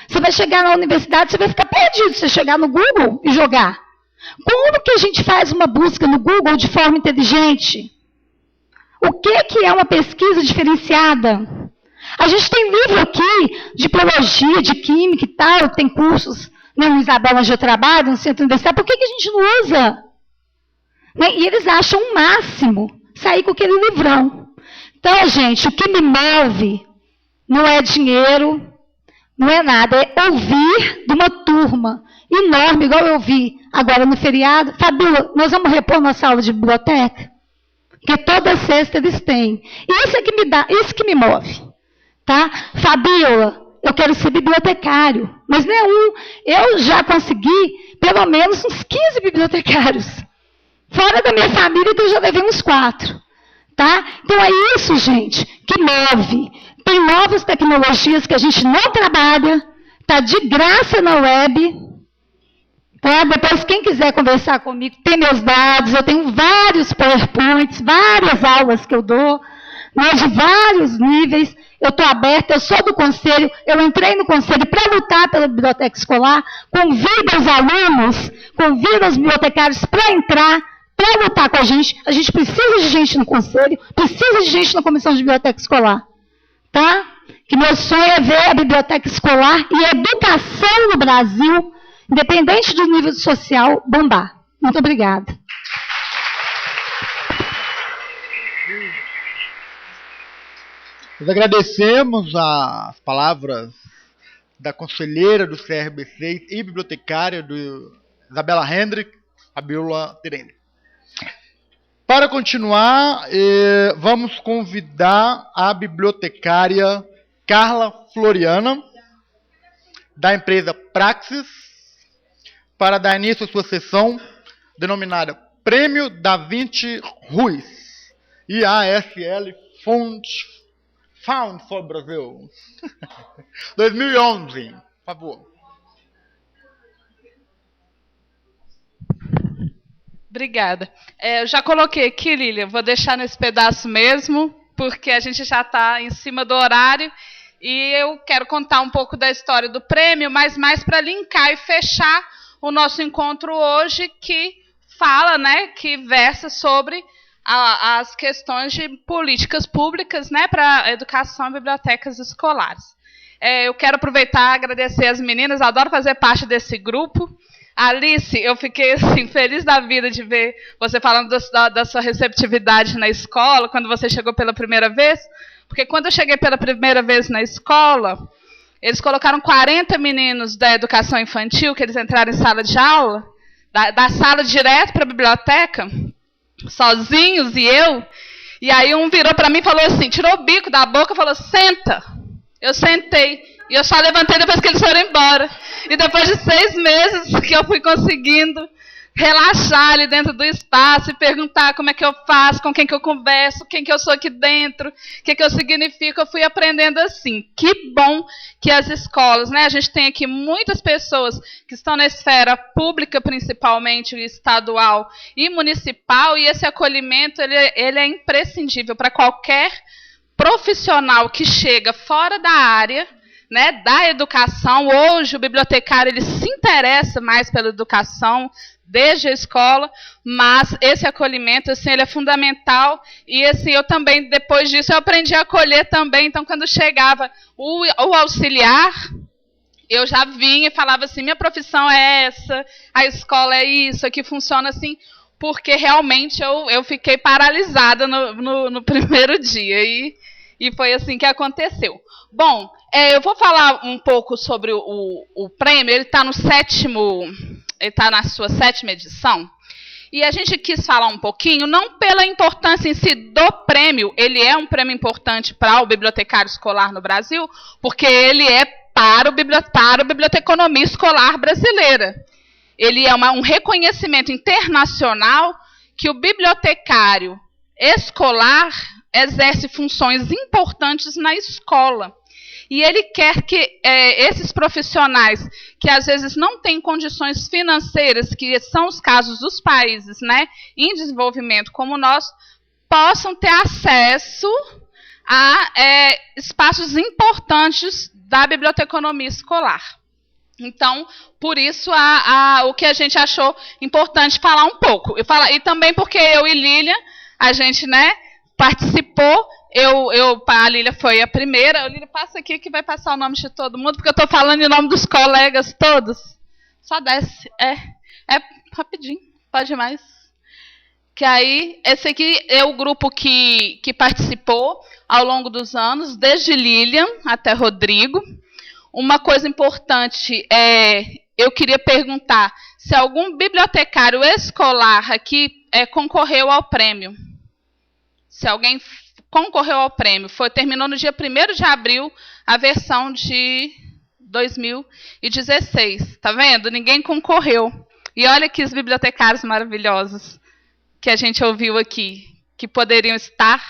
Você vai chegar na universidade, você vai ficar perdido se você chegar no Google e jogar. Como que a gente faz uma busca no Google de forma inteligente? O que é uma pesquisa diferenciada? A gente tem livro aqui de biologia, de química e tal, tem cursos, né, no Isabel, onde eu trabalho, no centro universitário, por que a gente não usa? Né? E eles acham o máximo sair com aquele livrão. Então, gente, o que me move não é dinheiro, não é nada, é ouvir de uma turma enorme, igual eu vi agora no feriado. Fabiola, nós vamos repor nossa aula de biblioteca? Porque toda sexta eles têm. Isso é que me dá, isso que me move. Tá? Fabiola, eu quero ser bibliotecário, mas não é um. Eu já consegui pelo menos uns 15 bibliotecários. Fora da minha família, então eu já levei uns 4. Tá? Então é isso, gente, que move. Tem novas tecnologias que a gente não trabalha, está de graça na web. Tá? Depois, quem quiser conversar comigo, tem meus dados, eu tenho vários PowerPoints, várias aulas que eu dou, né, de vários níveis. Eu estou aberta, eu sou do conselho, eu entrei no conselho para lutar pela biblioteca escolar, convido os alunos, convido os bibliotecários para entrar, para lutar com a gente precisa de gente no conselho, precisa de gente na comissão de biblioteca escolar. Tá? Que meu sonho é ver a biblioteca escolar e a educação no Brasil, independente do nível social, bombar. Muito obrigada.
Nós agradecemos as palavras da conselheira do CRB6 e bibliotecária do Isabela Hendrick, Fabiola Terene. Para continuar, vamos convidar a bibliotecária Carla Floriana, da empresa Praxis, para dar início à sua sessão denominada Prêmio Da Vinci Ruiz, IASL Found for Brasil. 2011, por favor.
Obrigada. Eu já coloquei aqui, Lília, vou deixar nesse pedaço mesmo, porque a gente já está em cima do horário, e eu quero contar um pouco da história do prêmio, mas mais para linkar e fechar o nosso encontro hoje, que fala, né, que versa sobre as questões de políticas públicas, né, para educação e bibliotecas escolares. Eu quero aproveitar e agradecer as meninas, adoro fazer parte desse grupo. Alice, eu fiquei assim, feliz da vida de ver você falando da sua receptividade na escola, quando você chegou pela primeira vez, porque quando eu cheguei pela primeira vez na escola, eles colocaram 40 meninos da educação infantil, que eles entraram em sala de aula, da sala direto para a biblioteca, sozinhos, e aí um virou para mim e falou assim, tirou o bico da boca e falou, senta. Eu sentei, e eu só levantei depois que eles foram embora. E depois de 6 meses que eu fui conseguindo relaxar ali dentro do espaço e perguntar como é que eu faço, com quem que eu converso, quem que eu sou aqui dentro, o que eu significo, eu fui aprendendo assim. Que bom que as escolas, né? A gente tem aqui muitas pessoas que estão na esfera pública, principalmente estadual e municipal, e esse acolhimento ele é imprescindível para qualquer profissional que chega fora da área, né, da educação. Hoje o bibliotecário ele se interessa mais pela educação desde a escola, mas esse acolhimento assim, ele é fundamental, e assim, eu também, depois disso, eu aprendi a acolher também. Então, quando chegava o auxiliar, eu já vinha e falava assim, minha profissão é essa, a escola é isso, aqui funciona assim, porque realmente eu fiquei paralisada no primeiro dia, e foi assim que aconteceu. Bom, eu vou falar um pouco sobre o prêmio. Ele está na sua 7ª edição, e a gente quis falar um pouquinho, não pela importância em si do prêmio, ele é um prêmio importante para o bibliotecário escolar no Brasil, porque ele é para a biblioteconomia escolar brasileira. Ele é um reconhecimento internacional que o bibliotecário escolar exerce funções importantes na escola. E ele quer que esses profissionais, que às vezes não têm condições financeiras, que são os casos dos países, né, em desenvolvimento como o nosso, possam ter acesso a espaços importantes da biblioteconomia escolar. Então, por isso, o que a gente achou importante falar um pouco. E também porque eu e Lília, a gente, né, participou. A Lília foi a primeira. Lília, passa aqui que vai passar o nome de todo mundo, porque eu estou falando em nome dos colegas todos. Só desce. Rapidinho, pode mais. Que aí, esse aqui é o grupo que participou ao longo dos anos, desde Lilian até Rodrigo. Uma coisa importante eu queria perguntar se algum bibliotecário escolar aqui concorreu ao prêmio. Se alguém concorreu ao prêmio. Terminou no dia 1º de abril a versão de 2016. Tá vendo? Ninguém concorreu. E olha que os bibliotecários maravilhosos que a gente ouviu aqui, que poderiam estar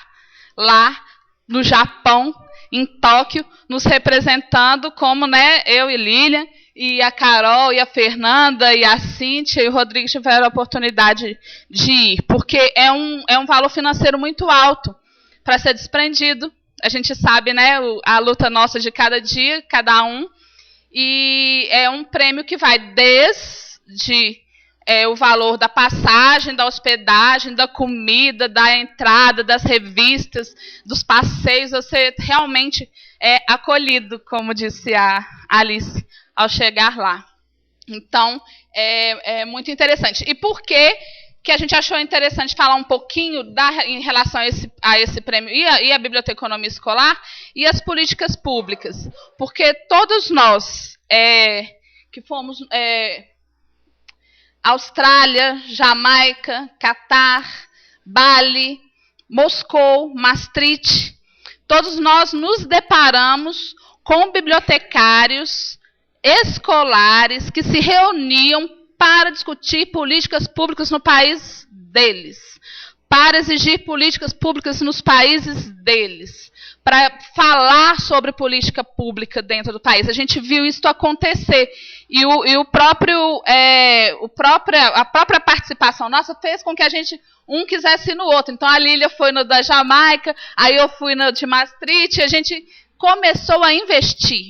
lá no Japão, em Tóquio, nos representando como, né, eu e Lília, e a Carol, e a Fernanda, e a Cíntia, e o Rodrigo tiveram a oportunidade de ir, porque é um valor financeiro muito alto para ser desprendido. A gente sabe, né, a luta nossa de cada dia, cada um, e é um prêmio que vai desde o valor da passagem, da hospedagem, da comida, da entrada, das revistas, dos passeios. Você realmente é acolhido, como disse a Alice, ao chegar lá. Então, é muito interessante. E por que a gente achou interessante falar um pouquinho em relação a esse prêmio e a biblioteconomia escolar e as políticas públicas? Porque todos nós que fomos... Austrália, Jamaica, Catar, Bali, Moscou, Maastricht, todos nós nos deparamos com bibliotecários escolares que se reuniam para discutir políticas públicas no país deles. para exigir políticas públicas nos países deles, para falar sobre política pública dentro do país. A gente viu isso acontecer. E a própria participação nossa fez com que a gente, quisesse ir no outro. Então, a Lília foi no da Jamaica, aí eu fui no de Maastricht, e a gente começou a investir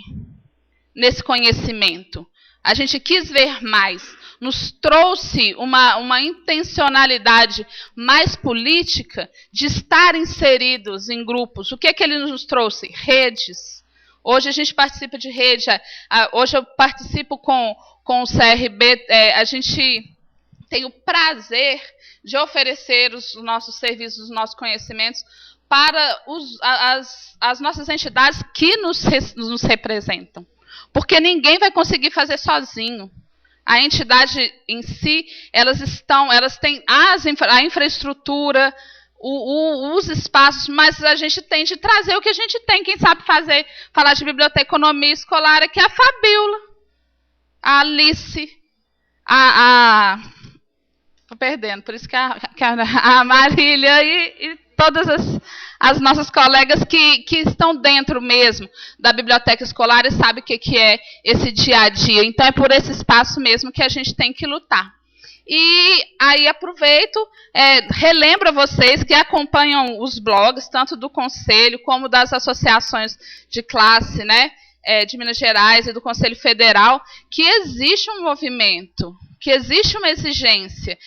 nesse conhecimento. A gente quis ver mais. Nos trouxe uma intencionalidade mais política de estar inseridos em grupos. O que ele nos trouxe? Redes. Hoje a gente participa de rede. Hoje eu participo com o CRB. A gente tem o prazer de oferecer os nossos serviços, os nossos conhecimentos para as nossas entidades que nos representam. Porque ninguém vai conseguir fazer sozinho. A entidade em si, elas têm a infraestrutura, os espaços, mas a gente tem de trazer o que a gente tem. Quem sabe falar de biblioteconomia escolar aqui é a Fabíola, a Alice, estou perdendo, por isso que a Marília e todas as nossas colegas que estão dentro mesmo da biblioteca escolar e sabem o que é esse dia a dia. Então, é por esse espaço mesmo que a gente tem que lutar. E aí aproveito, relembro a vocês que acompanham os blogs, tanto do Conselho como das associações de classe, né, de Minas Gerais e do Conselho Federal, que existe um movimento, que existe uma exigência,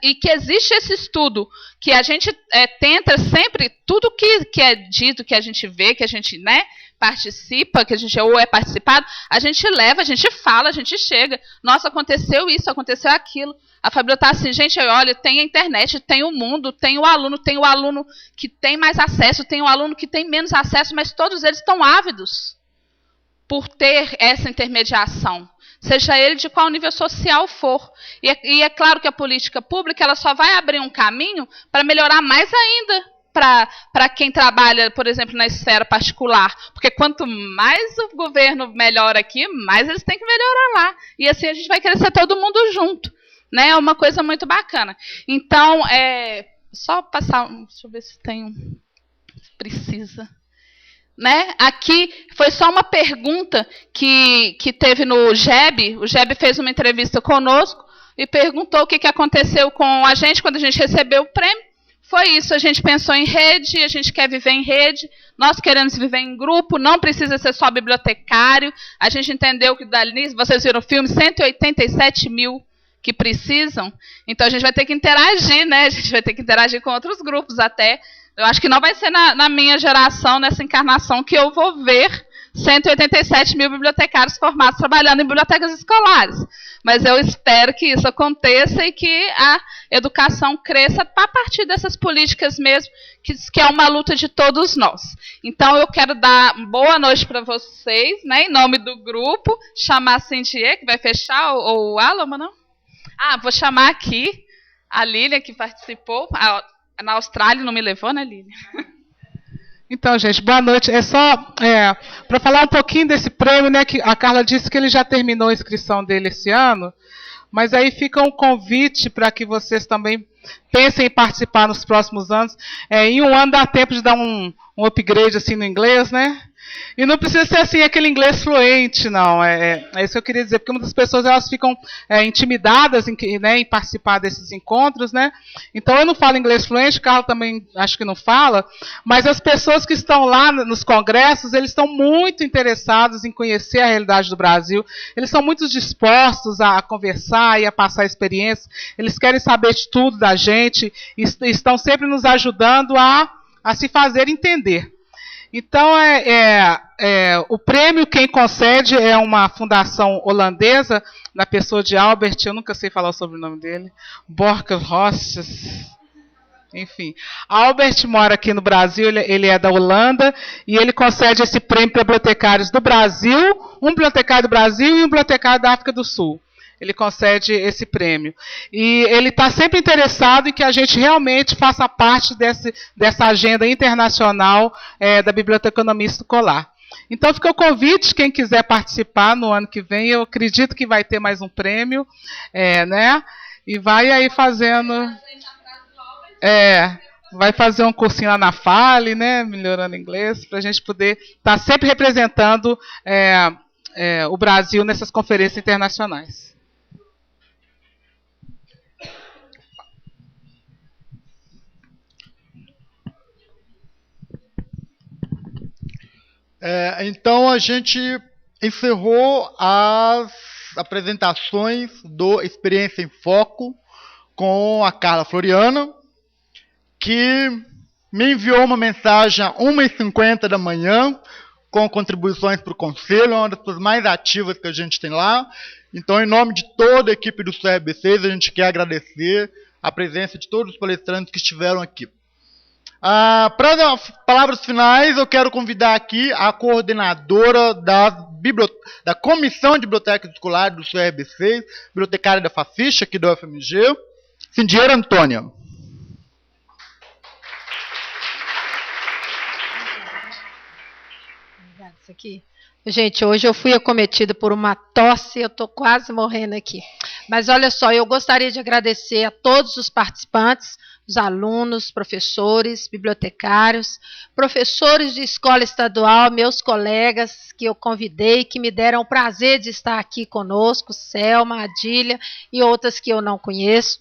e que existe esse estudo, que a gente tenta sempre, tudo que é dito, que a gente vê, que a gente, né, participa, que a gente ou é participado, a gente leva, a gente fala, a gente chega. Nossa, aconteceu isso, aconteceu aquilo. A Fabíola está assim, gente, olha, tem a internet, tem o mundo, tem o aluno que tem mais acesso, tem o aluno que tem menos acesso, mas todos eles estão ávidos por ter essa intermediação, seja ele de qual nível social for. E é claro que a política pública ela só vai abrir um caminho para melhorar mais ainda para quem trabalha, por exemplo, na esfera particular. Porque quanto mais o governo melhora aqui, mais eles têm que melhorar lá. E assim a gente vai crescer todo mundo junto. Né? É uma coisa muito bacana. Então, só passar... Deixa eu ver se tem precisa... Né? Aqui foi só uma pergunta que teve no GEB. O GEB fez uma entrevista conosco e perguntou o que aconteceu com a gente quando a gente recebeu o prêmio. Foi isso, a gente pensou em rede, a gente quer viver em rede, nós queremos viver em grupo, não precisa ser só bibliotecário. A gente entendeu que dali, vocês viram o filme, 187 mil que precisam. Então a gente vai ter que interagir, né? A gente vai ter que interagir com outros grupos até. Eu acho que não vai ser na minha geração, nessa encarnação, que eu vou ver 187 mil bibliotecários formados trabalhando em bibliotecas escolares. Mas eu espero que isso aconteça e que a educação cresça a partir dessas políticas mesmo, que é uma luta de todos nós. Então, eu quero dar boa noite para vocês, né, em nome do grupo, chamar a Cintia, que vai fechar, ou o Alama, não? Vou chamar aqui a Lília, que participou... Na Austrália não me levou, né, Lília?
Então, gente, boa noite. É só para falar um pouquinho desse prêmio, né? Que a Carla disse que ele já terminou a inscrição dele esse ano, mas aí fica um convite para que vocês também pensem em participar nos próximos anos. Em um ano dá tempo de dar um upgrade assim no inglês, né? E não precisa ser assim aquele inglês fluente, não. É isso que eu queria dizer, porque muitas pessoas elas ficam intimidadas em participar desses encontros, né? Então eu não falo inglês fluente, o Carlos também acho que não fala, mas as pessoas que estão lá nos congressos, eles estão muito interessados em conhecer a realidade do Brasil, eles são muito dispostos a conversar e a passar experiência, eles querem saber de tudo da gente, e estão sempre nos ajudando a se fazer entender. Então, o prêmio quem concede é uma fundação holandesa, na pessoa de Albert, eu nunca sei falar o sobrenome dele, Borgerhorst, enfim. Albert mora aqui no Brasil, ele é da Holanda, e ele concede esse prêmio para bibliotecários do Brasil, um bibliotecário do Brasil e um bibliotecário da África do Sul. Ele concede esse prêmio. E ele está sempre interessado em que a gente realmente faça parte dessa agenda internacional da biblioteconomia escolar. Então, fica o convite, quem quiser participar no ano que vem, eu acredito que vai ter mais um prêmio, né? E vai aí fazendo... vai fazer um cursinho lá na Fale, né, melhorando inglês, para a gente poder estar sempre representando o Brasil nessas conferências internacionais.
Então, a gente encerrou as apresentações do Experiência em Foco com a Carla Floriano, que me enviou uma mensagem às 1h50 da manhã, com contribuições para o Conselho, uma das pessoas mais ativas que a gente tem lá. Então, em nome de toda a equipe do CRB6, a gente quer agradecer a presença de todos os palestrantes que estiveram aqui. Para as palavras finais, eu quero convidar aqui a coordenadora da Comissão de Bibliotecas Escolares do CRB6, bibliotecária da Fafiche, aqui do UFMG, Cindieira Antônia.
Isso aqui. Gente, hoje eu fui acometida por uma tosse, eu estou quase morrendo aqui. Mas olha só, eu gostaria de agradecer a todos os participantes, os alunos, professores, bibliotecários, professores de escola estadual, meus colegas que eu convidei, que me deram o prazer de estar aqui conosco, Selma, Adília e outras que eu não conheço,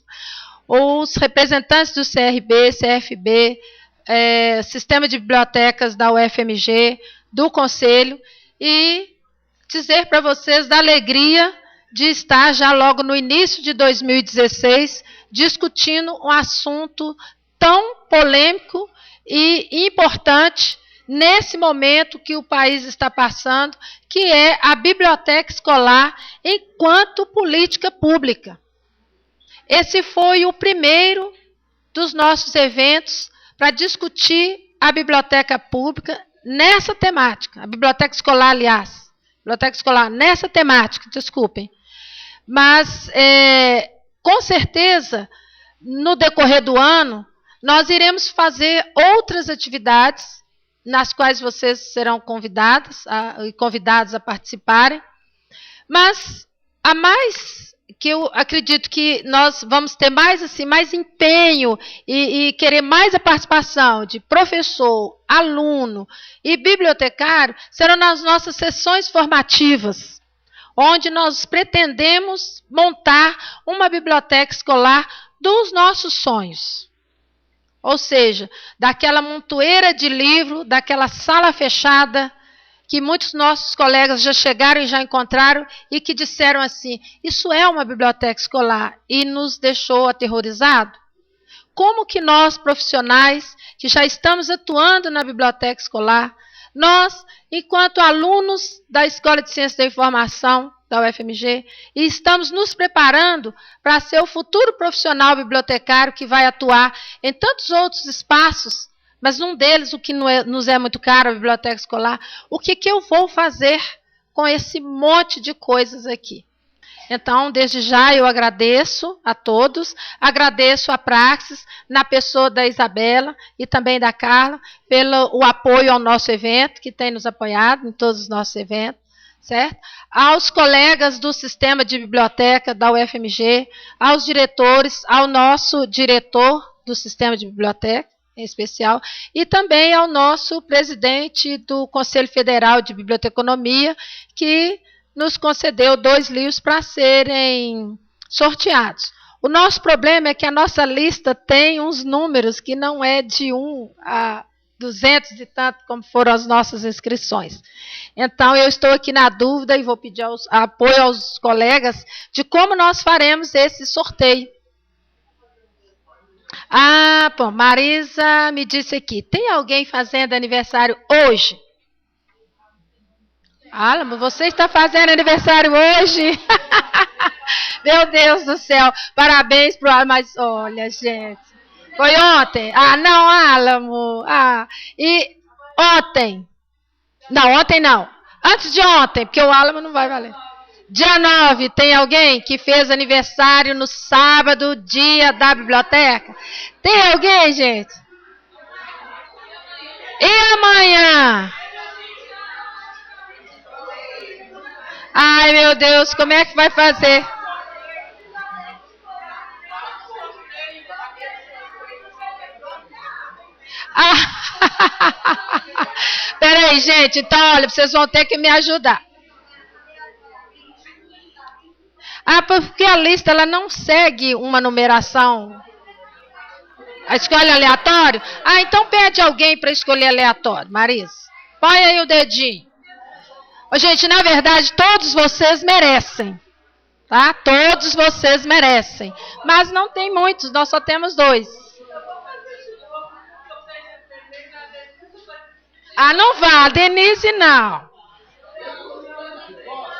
os representantes do CRB, CFB, Sistema de Bibliotecas da UFMG, do Conselho, e dizer para vocês da alegria de estar já logo no início de 2016 discutindo um assunto tão polêmico e importante nesse momento que o país está passando, que é a biblioteca escolar enquanto política pública. Esse foi o primeiro dos nossos eventos para discutir a biblioteca pública nessa temática, a biblioteca escolar, aliás, biblioteca escolar nessa temática, desculpem. Mas, com certeza, no decorrer do ano, nós iremos fazer outras atividades nas quais vocês serão convidados a participarem. Mas a mais que eu acredito que nós vamos ter mais empenho e querer mais a participação de professor, aluno e bibliotecário serão nas nossas sessões formativas, onde nós pretendemos montar uma biblioteca escolar dos nossos sonhos. Ou seja, daquela montoeira de livro, daquela sala fechada, que muitos nossos colegas já chegaram e já encontraram e que disseram assim, isso é uma biblioteca escolar, e nos deixou aterrorizado. Como que nós, profissionais, que já estamos atuando na biblioteca escolar, nós, enquanto alunos da Escola de Ciências da Informação, da UFMG, e estamos nos preparando para ser o futuro profissional bibliotecário que vai atuar em tantos outros espaços, mas num deles, o que nos é muito caro, a biblioteca escolar, o que eu vou fazer com esse monte de coisas aqui? Então, desde já, eu agradeço a todos, agradeço a Praxis, na pessoa da Isabela e também da Carla, pelo apoio ao nosso evento, que tem nos apoiado em todos os nossos eventos, certo? Aos colegas do Sistema de Biblioteca da UFMG, aos diretores, ao nosso diretor do Sistema de Biblioteca, em especial, e também ao nosso presidente do Conselho Federal de Biblioteconomia, que nos concedeu 2 livros para serem sorteados. O nosso problema é que a nossa lista tem uns números que não é de 1 a 200 e tanto, como foram as nossas inscrições. Então, eu estou aqui na dúvida e vou pedir apoio aos colegas de como nós faremos esse sorteio. Bom, Marisa me disse aqui, tem alguém fazendo aniversário hoje? Álamo, você está fazendo aniversário hoje? Meu Deus do céu, parabéns para o Álamo, mas olha, gente, foi ontem? Não, Álamo, e ontem? Não, ontem não, antes de ontem, porque o Álamo não vai valer. Dia 9, tem alguém que fez aniversário no sábado, dia da biblioteca? Tem alguém, gente? E amanhã? Ai, meu Deus, como é que vai fazer? gente, então, olha, vocês vão ter que me ajudar. Ah, porque a lista ela não segue uma numeração. A escolha aleatório? Ah, então pede alguém para escolher aleatório, Marisa. Põe aí o dedinho. Ô, gente, na verdade, todos vocês merecem. Tá? Todos vocês merecem. Mas não tem muitos, nós só temos 2. Ah, não vá, Denise não.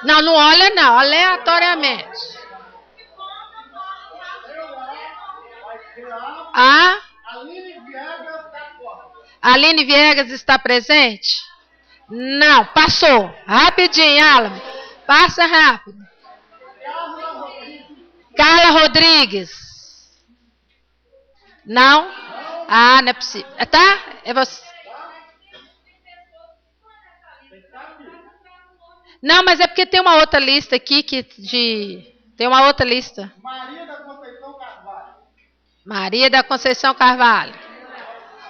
Não, não olha não, aleatoriamente. Ah? Aline Viegas está presente? Não, passou. Rapidinho, Álamo. Passa rápido. Carla Rodrigues. Não? Ah, não é possível. Tá? É você. Não, mas é porque tem uma outra lista aqui tem uma outra lista. Maria da Conceição Carvalho.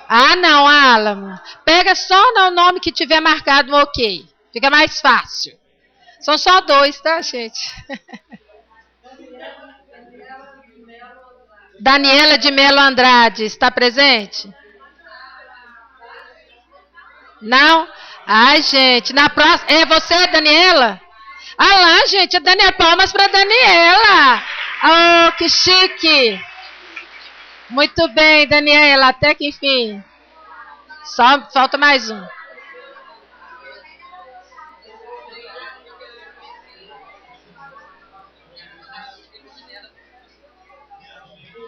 Ah, não, Álamo. Pega só o nome que tiver marcado no OK. Fica mais fácil. São só 2, tá, gente? Daniela de Melo Andrade, está presente? Não? Ai, gente, na próxima... É você, Daniela? Ah lá, gente, Daniela, palmas para Daniela. Oh, que chique. Muito bem, Daniela, até que enfim. Só falta mais um.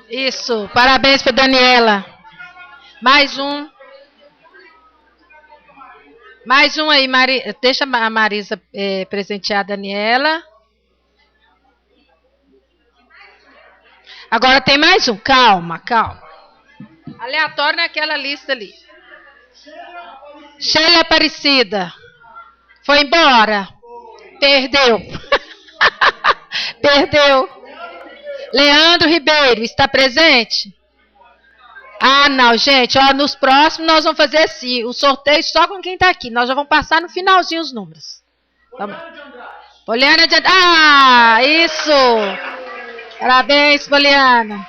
Isso, parabéns para Daniela. Mais um. Mais um aí, deixa a Marisa presentear a Daniela. Agora tem mais um. Calma, calma. Aleatório naquela lista ali. Sheila Aparecida. Foi embora. Perdeu. Perdeu. Leandro Ribeiro, está presente? Ah, não, gente. Ó, nos próximos nós vamos fazer assim. O sorteio só com quem está aqui. Nós já vamos passar no finalzinho os números. Poliana de Andrade. Ah, isso. Parabéns, Poliana.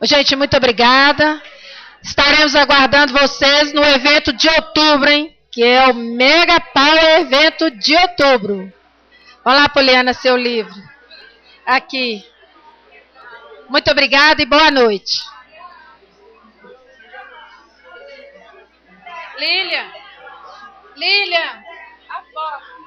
Gente, muito obrigada. Estaremos aguardando vocês no evento de outubro, hein? Que é o Mega Power Evento de outubro. Olá, Poliana, seu livro. Aqui. Muito obrigada e boa noite. Lília. A foto.